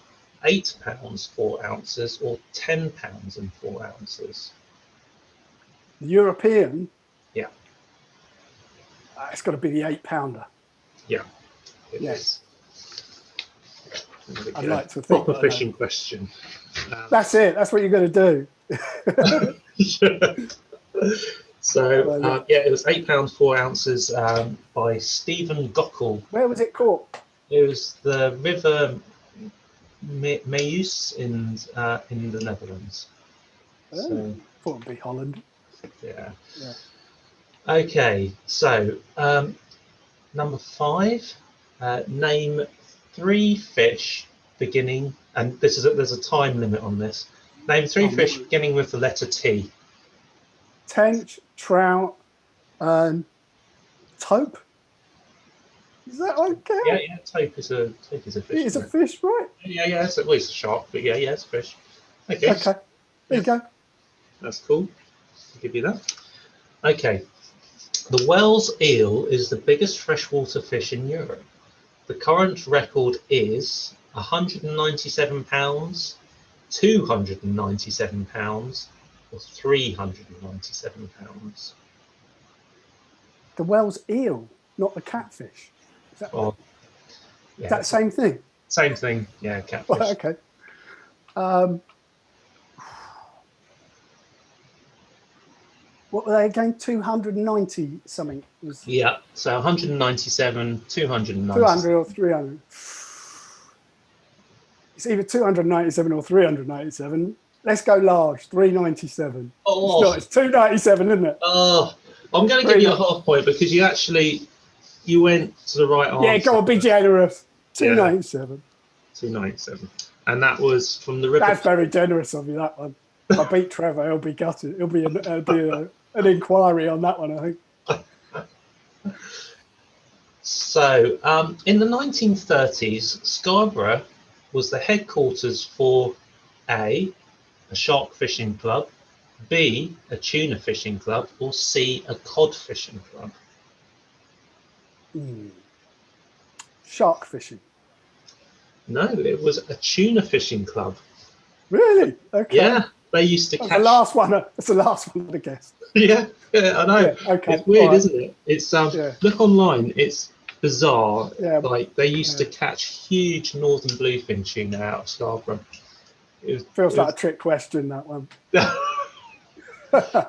£8 4 ounces, or £10 and 4 ounces? The European? Yeah. It's got to be the 8-pounder. Yeah. Yes. I'd I'd like to think. Proper fishing question. That's it. That's what you're going to do. So, yeah, it was £8 4 ounces by Stephen Gockel. Where was it caught? It was the River Meuse in the Netherlands. Oh, So, thought it'd be Holland. Yeah. Yeah. Okay, so number 5, name 3 fish beginning, and there's a time limit on this. Name 3 fish beginning with the letter T. Tench, trout, and taupe. Is that okay? Yeah, taupe is a fish. It is a fish, right? Yeah. So, well, it's a shark, but yeah, it's a fish. Okay. Okay. There you go. That's cool. I'll give you that. Okay. The Wells eel is the biggest freshwater fish in Europe. The current record is 197 pounds, 297 pounds, or 397 pounds. The Wells eel, not the catfish. Is that, Yeah, is that the same thing? Same thing, yeah, catfish. Well, okay. What were they again? 290 something. Yeah, so 197, 297. 200 or 300. It's either 297 or 397. Let's go large, 397. Oh. It's not, it's 297, isn't it? Oh, I'm going to give you a half point because you went to the right answer. Yeah, go on, be generous. 297. 297. And that was from the river. That's very generous of you, that one. If I beat Trevor, he'll be gutted. It'll be an inquiry on that one, I think. So, in the 1930s, Scarborough was the headquarters for A, a shark fishing club, B, a tuna fishing club, or C, a cod fishing club. Shark fishing. No, it was a tuna fishing club. Really? Okay. Yeah, they used to catch. The last one. That's the last one I guessed. Yeah, I know. Yeah, okay. It's weird, right. isn't it? It's look online. It's bizarre. Yeah. Like they used to catch huge northern bluefin tuna out of Scarborough. Feels like a trick question, that one.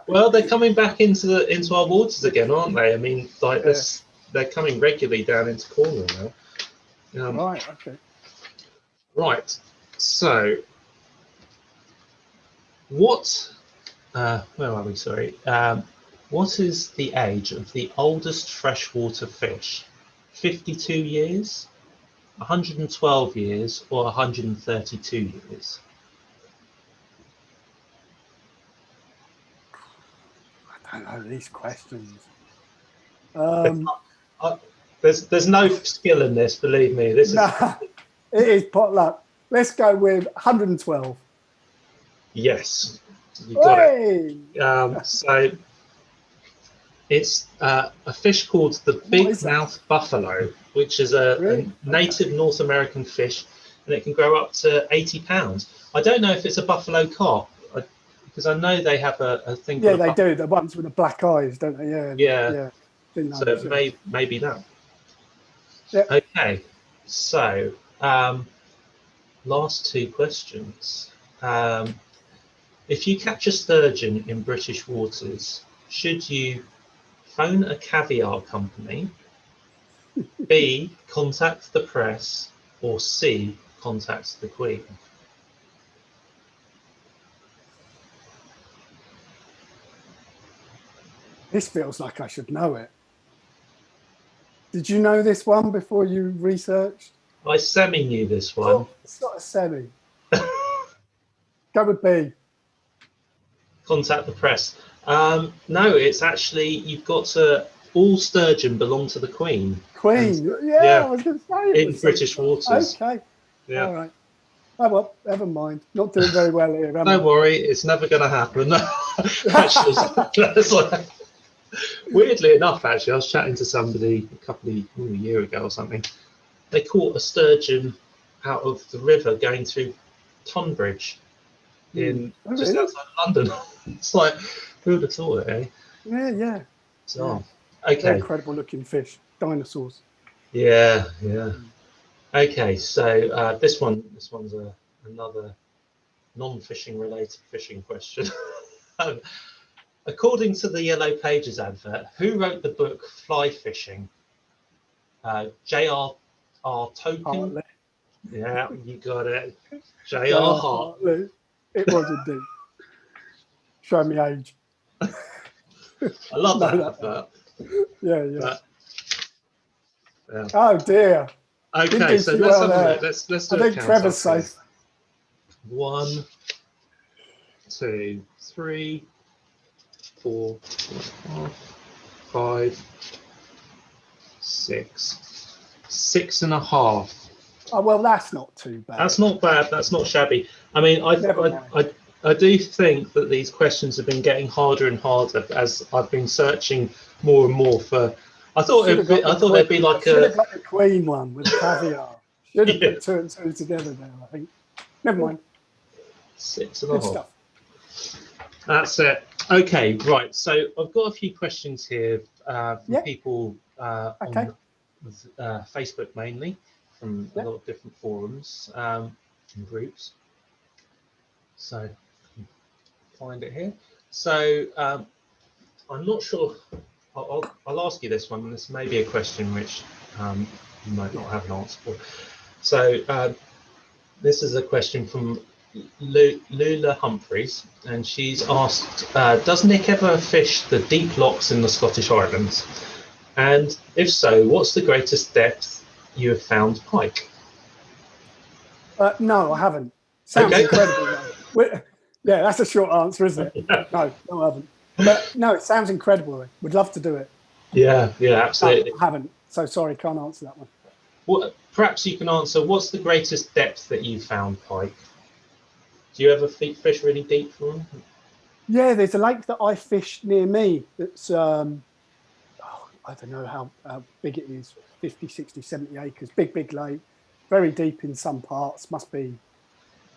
Well, they're coming back into our waters again, aren't they? I mean, like they're coming regularly down into Cornwall now. Right. Okay. Right. So, what? Where are we? Sorry. What is the age of the oldest freshwater fish? 52 years, 112 years, or 132 years? I don't know these questions. There's no skill in this, believe me. This is. It is potluck. Let's go with 112. Yes, you got it. So it's a fish called the big mouth buffalo, which is a native North American fish, and it can grow up to 80 pounds. I don't know if it's a buffalo carp, because I know they have a thing. Yeah, they do. The ones with the black eyes, don't they? Yeah. So it may be that. Yep. Okay, so last 2 questions. If you catch a sturgeon in British waters, should you phone a caviar company, B, contact the press, or C, contact the Queen? This feels like I should know it. Did you know this one before you researched? I semi knew this one. Oh, it's not a semi. Go with B. Contact the press. No, it's actually, you've got to, all sturgeon belong to the Queen. Queen, I was going to say it. In British waters. Okay, yeah. All right. Oh, well, never mind. Not doing very well here. Don't worry, it's never going to happen. Actually, Weirdly enough, actually, I was chatting to somebody a year ago or something. They caught a sturgeon out of the river going through Tonbridge just outside London. It's like, who would have thought it, eh? Yeah, yeah. So, yeah. okay. Incredible looking fish, dinosaurs. Yeah, yeah. Okay, so this one's another non-fishing related fishing question. According to the Yellow Pages advert, who wrote the book Fly Fishing? J.R.R. Tolkien. Hartley. Yeah, you got it. J.R. Hartley. It was indeed. Show me age. I love that advert. Yeah, yeah. But, yeah. Oh dear. Okay, so let's have a look. Let's do I think Trevor's safe. 1, 2, 3, 4, 5, 6, 6.5. Oh well, that's not too bad. That's not bad. That's not shabby. I mean, I do think that these questions have been getting harder and harder as I've been searching more and more for. I thought there'd be like should have got the Queen one with caviar. Should have put 2 and 2 together there. I think. Never mind. 6.5. Good stuff. That's it. Okay, right. So I've got a few questions here from people on Facebook mainly, from a lot of different forums and groups. So find it here. So I'm not sure. I'll ask you this one. This may be a question which you might not have an answer for. So this is a question from Lula Humphreys, and she's asked, does Nick ever fish the deep lochs in the Scottish Islands? And if so, what's the greatest depth you have found pike? No, I haven't. Sounds incredible. Yeah, that's a short answer, isn't it? No, I haven't. But no, it sounds incredible. Would love to do it. Yeah, absolutely. No, I haven't. So sorry, can't answer that one. Well, perhaps you can answer, what's the greatest depth that you've found pike? Do you ever fish really deep for them? Yeah, there's a lake that I fish near me that's, I don't know how big it is, 50, 60, 70 acres, big lake, very deep in some parts, must be,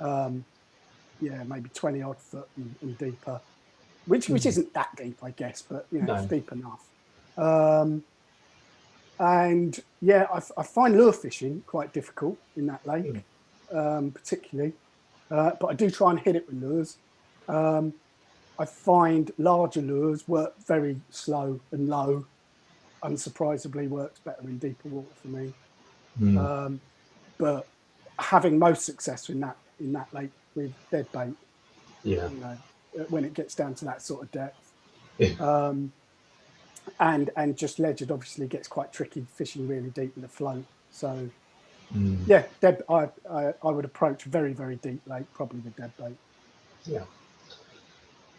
maybe 20 odd foot and deeper, which isn't that deep, I guess, but, it's deep enough. And yeah, I find lure fishing quite difficult in that lake, particularly. But I do try and hit it with lures. I find larger lures work very slow and low. Unsurprisingly, works better in deeper water for me. But having most success in that lake with dead bait, when it gets down to that sort of depth, and just ledgered obviously gets quite tricky fishing really deep with a float. So. Yeah, I would approach a very, very deep lake, probably with dead bait. Yeah.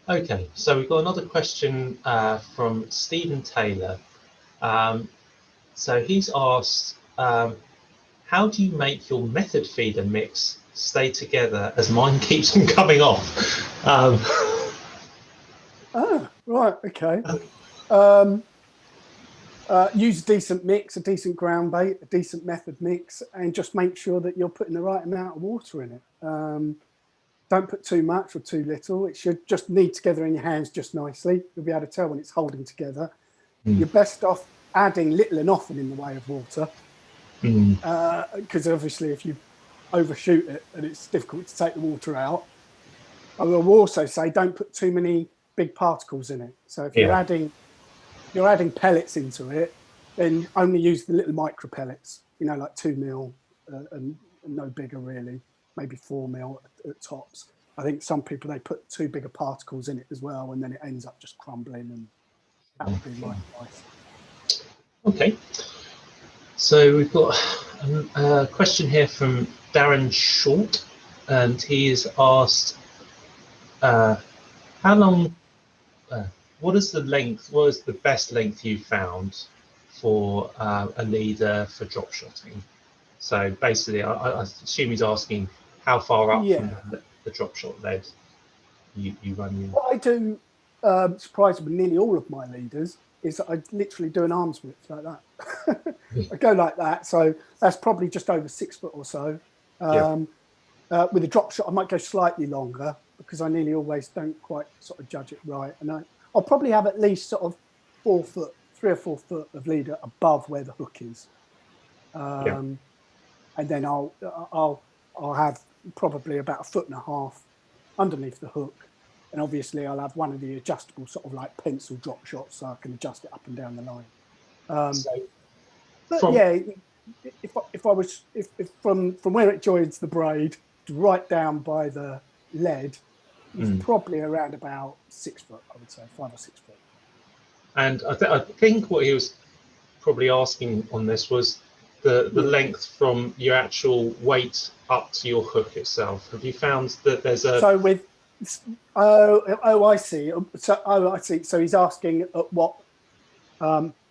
Okay, so we've got another question from Stephen Taylor. So he's asked, how do you make your method feeder mix stay together as mine keeps on coming off? Right, okay. Use a decent mix, a decent ground bait, a decent method mix, and just make sure that you're putting the right amount of water in it. Don't put too much or too little. It should just knead together in your hands just nicely. You'll be able to tell when it's holding together. You're best off adding little and often in the way of water, because obviously if you overshoot it and it's difficult to take the water out. I will also say don't put too many big particles in it. So if you're adding pellets into it, then only use the little micro pellets, like 2 mil and no bigger really, maybe 4 mil at tops. I think some people, they put too big of particles in it as well, and then it ends up just crumbling, and that would be my advice. Okay. So we've got a question here from Darren Short, and he's asked, how long, what is the best length you found for a leader for drop shotting? So basically, I assume he's asking how far up from the drop shot lead you run in. What I do surprised with nearly all of my leaders is that I literally do an arms width like that. I go like that. So that's probably just over 6 foot or so. With a drop shot, I might go slightly longer because I nearly always don't quite sort of judge it right. And I'll probably have at least sort of 4 foot, 3 or 4 foot of leader above where the hook is. And then I'll have probably about 1.5 foot underneath the hook. And obviously I'll have one of the adjustable sort of like pencil drop shots so I can adjust it up and down the line. But yeah, if from where it joins the braid right down by the lead, it's probably around about 6 foot, I would say, 5 or 6 foot. And I think what he was probably asking on this was the length from your actual weight up to your hook itself. Have you found that there's a... So with... Oh, I see. I see. So he's asking at what...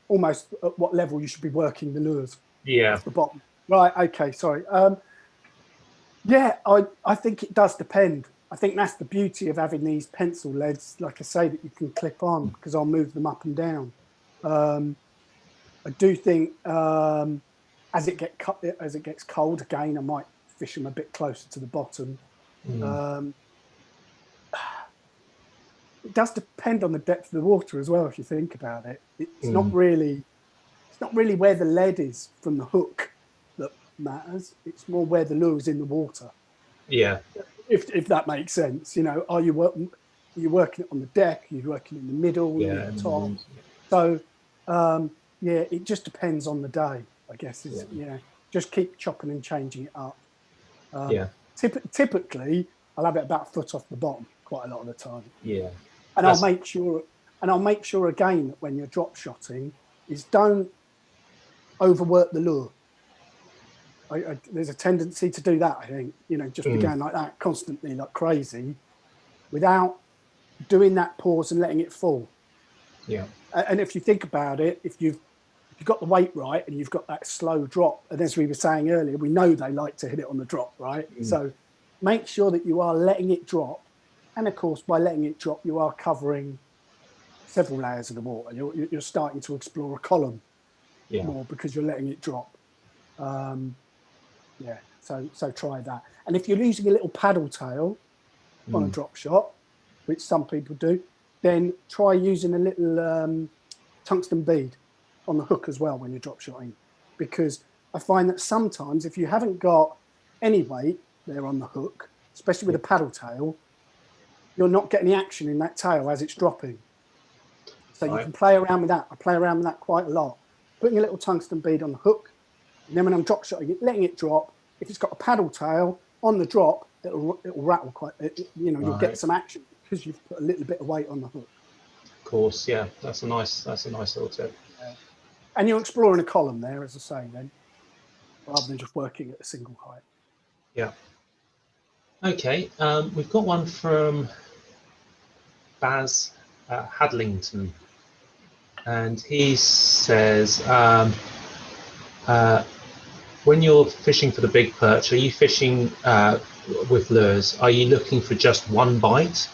almost at what level you should be working the lures. Yeah. Off the bottom. Right, okay, sorry. Yeah, I think it does depend. I think that's the beauty of having these pencil leads, like I say, that you can clip on because I'll move them up and down. I do think as it gets cold again, I might fish them a bit closer to the bottom. It does depend on the depth of the water as well. If you think about it, it's not really where the lead is from the hook that matters. It's more where the lure is in the water. Yeah. If that makes sense, you know, are you working it on the deck? Are you working in the middle? Yeah. At the top? So yeah, it just depends on the day, I guess. Just keep chopping and changing it up. Typically, I'll have it about a foot off the bottom quite a lot of the time. Yeah. And I'll make sure again that when you're drop shotting is don't overwork the lure. There's a tendency to do that, I think, you know, just be going like that constantly, like crazy, without doing that pause and letting it fall. Yeah. And if you think about it, if you've got the weight right and you've got that slow drop, and as we were saying earlier, we know they like to hit it on the drop, right? So make sure that you are letting it drop. And of course, by letting it drop, you are covering several layers of the water. You're starting to explore a column more because you're letting it drop. So try that. And if you're using a little paddle tail on a drop shot, which some people do, then try using a little tungsten bead on the hook as well when you're drop shotting, because I find that sometimes if you haven't got any weight there on the hook, especially with a paddle tail, you're not getting the action in that tail as it's dropping. So you can play around with that. I play around with that quite a lot. Putting a little tungsten bead on the hook, and then when I'm drop shotting it, letting it drop. If it's got a paddle tail on the drop, it'll rattle quite. You'll get some action because you've put a little bit of weight on the hook. Of course, yeah. That's a nice little tip. Yeah. And you're exploring a column there, as I say, then, rather than just working at a single height. Yeah. Okay, we've got one from Baz Hadlington, and he says, when you're fishing for the big perch, are you fishing with lures? Are you looking for just one bite,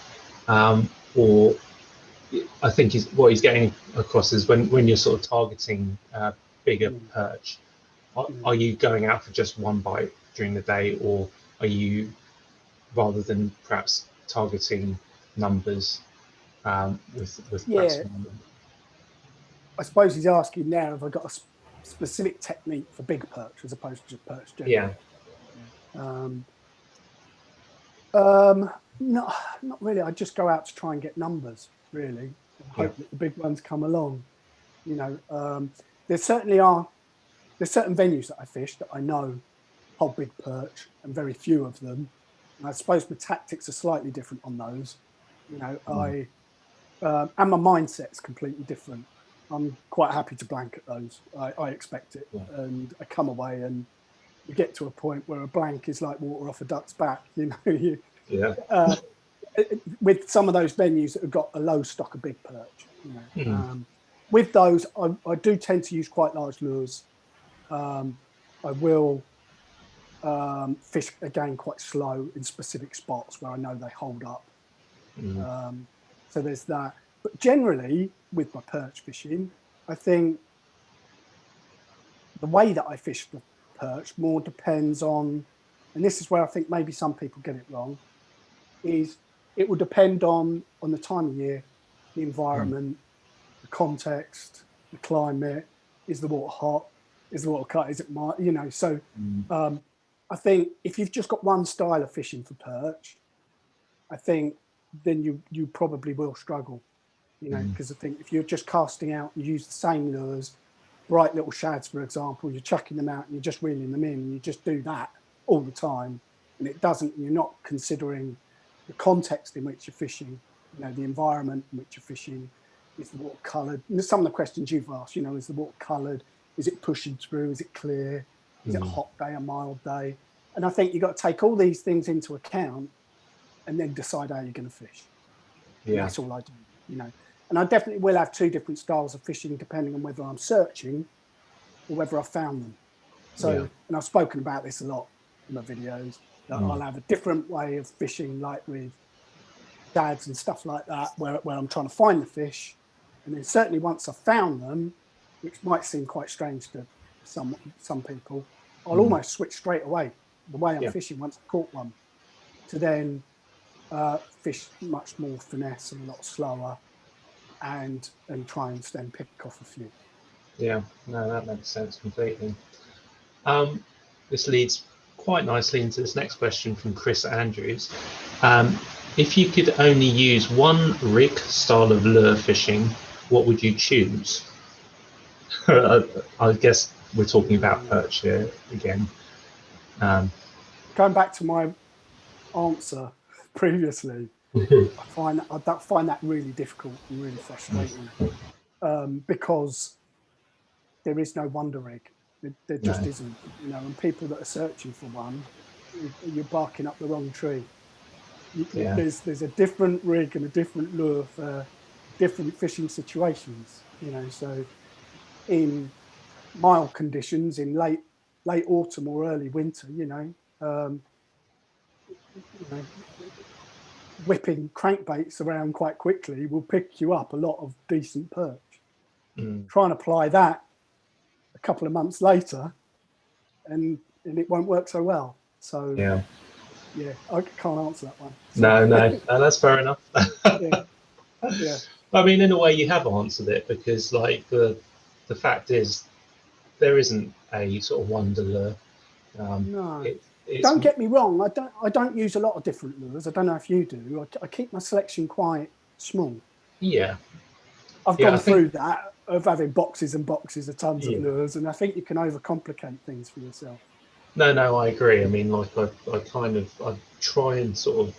or I think what he's getting across is when you're sort of targeting bigger perch, are you going out for just one bite during the day, or are you, rather than perhaps targeting numbers with maximum? I suppose he's asking now, have I got a specific technique for big perch as opposed to just perch generally? Not really. I just go out to try and get numbers, really, and hope that the big ones come along. You know, there's certain venues that I fish that I know hold big perch, and very few of them. And I suppose my tactics are slightly different on those. You know, and my mindset's completely different. I'm quite happy to blank at those. I expect it, and I come away and you get to a point where a blank is like water off a duck's back. You know, with some of those venues that have got a low stock of big perch. You know, with those, I do tend to use quite large lures. I will fish again quite slow in specific spots where I know they hold up. So there's that. But generally, with my perch fishing, I think the way that I fish the perch more depends on, and this is where I think maybe some people get it wrong, is it will depend on the time of year, the environment, the context, the climate. Is the water hot? Is the water cut? Is it mild? You know, so I think if you've just got one style of fishing for perch, I think then you probably will struggle, you know, because I think if you're just casting out, you use the same lures, bright little shads, for example, you're chucking them out and you're just reeling them in, and you just do that all the time, and you're not considering the context in which you're fishing, you know, the environment in which you're fishing. Is the water coloured? Some of the questions you've asked, you know, is the water coloured? Is it pushing through? Is it clear? Is it a hot day, a mild day? And I think you've got to take all these things into account and then decide how you're going to fish. Yeah. And that's all I do, you know. And I definitely will have two different styles of fishing depending on whether I'm searching or whether I've found them. So, and I've spoken about this a lot in my videos, that I'll have a different way of fishing, like with shads and stuff like that, where I'm trying to find the fish. And then certainly once I've found them, which might seem quite strange to some people, I'll almost switch straight away the way I'm fishing once I've caught one, to then fish much more finesse and a lot slower, and try and then pick off a few. Yeah, no, that makes sense completely. This leads quite nicely into this next question from Chris Andrews. If you could only use one rig style of lure fishing, what would you choose? I guess we're talking about perch here again. Going back to my answer previously, I find that really difficult and really frustrating, because there is no wonder rig. There just isn't, you know. And people that are searching for one, you're barking up the wrong tree. There's a different rig and a different lure for different fishing situations, you know. So in mild conditions, in late autumn or early winter, you know, whipping crankbaits around quite quickly will pick you up a lot of decent perch. Try and apply that a couple of months later, and it won't work so well. So yeah, I can't answer that one. So. No, that's fair enough. Yeah. I mean, in a way, you have answered it, because like the fact is, there isn't a sort of wonder lure. No. Don't get me wrong. I don't use a lot of different lures. I don't know if you do. I keep my selection quite small. Yeah. I've gone through that of having boxes and boxes of tons of lures, and I think you can overcomplicate things for yourself. No, I agree. I mean, like I try and sort of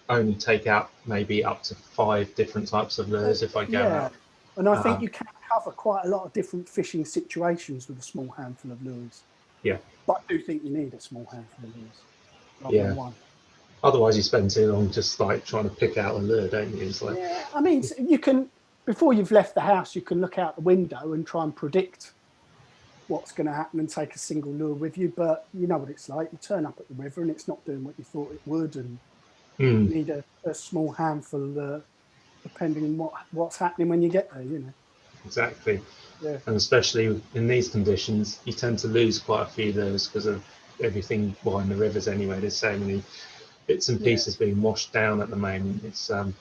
only take out maybe up to 5 different types of lures if I go out. And I think you can cover quite a lot of different fishing situations with a small handful of lures. Yeah. But I do think you need a small handful of lures rather than one. Otherwise, you spend too long just like trying to pick out a lure, don't you? It's like, yeah, I mean, you can, before you've left the house, you can look out the window and try and predict what's going to happen and take a single lure with you. But you know what it's like. You turn up at the river and it's not doing what you thought it would, and you need a small handful, depending on what's happening when you get there, you know. Exactly. Yeah. And especially in these conditions, you tend to lose quite a few lures because of everything behind the rivers anyway. There's so many bits and pieces being washed down at the moment. It's so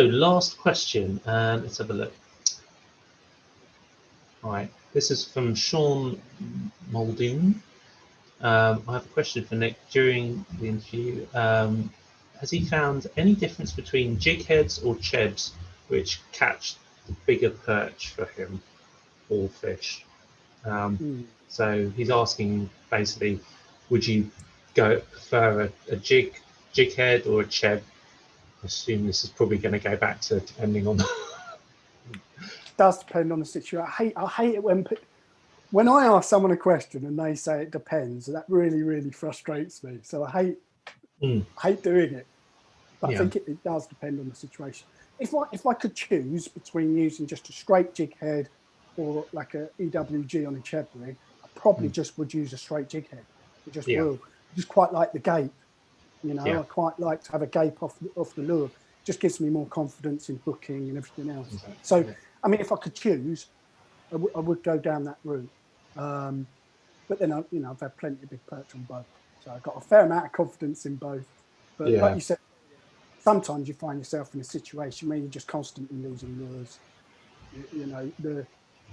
last question, let's have a look. All right, this is from Sean Muldoon. I have a question for Nick. During the interview, has he found any difference between jig heads or chebs which catch the bigger perch for him or fish? So he's asking basically, would you prefer a jig head or a cheb? I assume this is probably going to go back to depending on. It does depend on the situation. I hate it when I ask someone a question and they say it depends. That really, really frustrates me. So I hate doing it. But I think it does depend on the situation. If I could choose between using just a straight jig head or like a EWG on a cheb rig, I probably just would use a straight jig head. I just will. I just quite like the gape. You know, Yeah. I quite like to have a gape off the lure. Just gives me more confidence in hooking and everything else. Exactly. So, I mean, if I could choose, I would go down that route. But then, I've had plenty of big perch on both. So I've got a fair amount of confidence in both. But like you said, sometimes you find yourself in a situation where you're just constantly losing lures. You know, the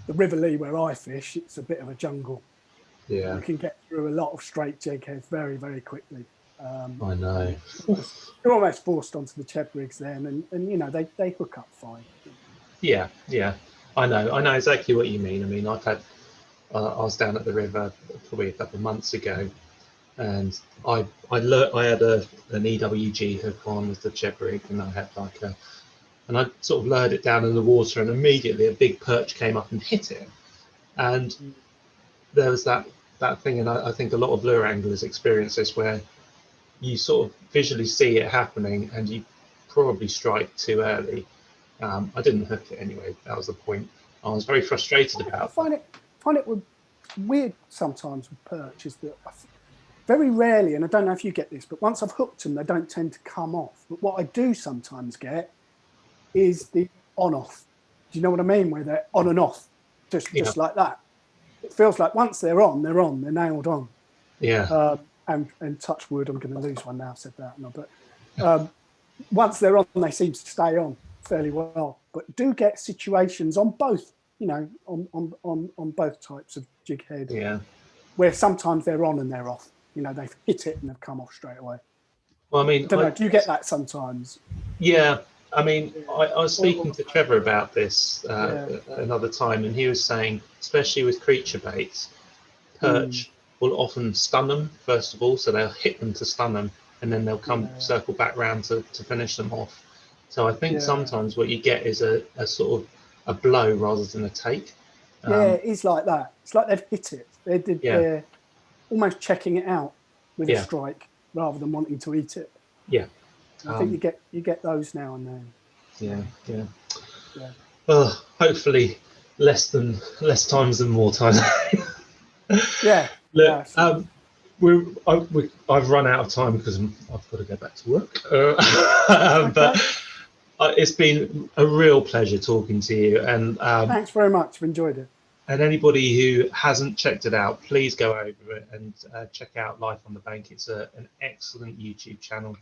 River Lee where I fish, it's a bit of a jungle. Yeah. You can get through a lot of straight jigheads very, very quickly. I know. You're almost forced onto the Cheb rigs then, and you know, they hook up fine. Yeah. I know exactly what you mean. I mean, I've had, I was down at the river probably a couple of months ago, and I had an EWG hook on with the Cheb rig, and I had and I sort of lured it down in the water, and immediately a big perch came up and hit it, and there was that thing, and I think a lot of lure anglers experience this, where you sort of visually see it happening, and you probably strike too early. I didn't hook it anyway. That was the point. I was very frustrated about. I find it weird sometimes with perch is that very rarely, and I don't know if you get this, but once I've hooked them, they don't tend to come off. But what I do sometimes get is the on-off. Do you know what I mean? Where they're on and off, just like that. It feels like once they're on, they're nailed on. Yeah. And touch wood, I'm going to lose one now. I've said that, no, but once they're on, they seem to stay on fairly well. But do get situations on both, you know, on both types of jig head. Yeah. Where sometimes they're on and they're off. You know, they've hit it and they've come off straight away. Well, I mean, I don't know. Do you get that sometimes? Yeah. I mean, I was speaking to Trevor about this another time, and he was saying, especially with creature baits, perch will often stun them first of all, so they'll hit them to stun them, and then they'll come circle back round to finish them off. So I think sometimes what you get is a sort of a blow rather than a take. It is like that. It's like they've hit it. They're almost checking it out with a strike rather than wanting to eat it. Yeah. I think you get those now and then. Yeah. Well, hopefully less times than more times. Look, I've run out of time because I've got to go back to work. But it's been a real pleasure talking to you, and thanks very much. I've enjoyed it. And anybody who hasn't checked it out, please go over it and check out Life on the Bank. It's an excellent YouTube channel,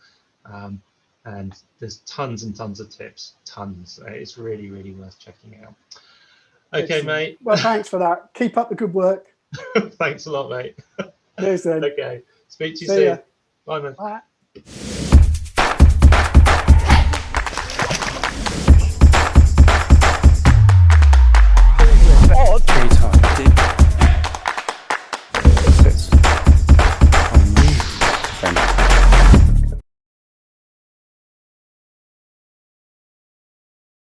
and there's tons and tons of tips. Tons. It's really, really worth checking out. Okay, excellent. Mate. Well, thanks for that. Keep up the good work. Thanks a lot, mate. Cheers then. Okay. Speak to you soon. Bye, man. Bye. Fantastic.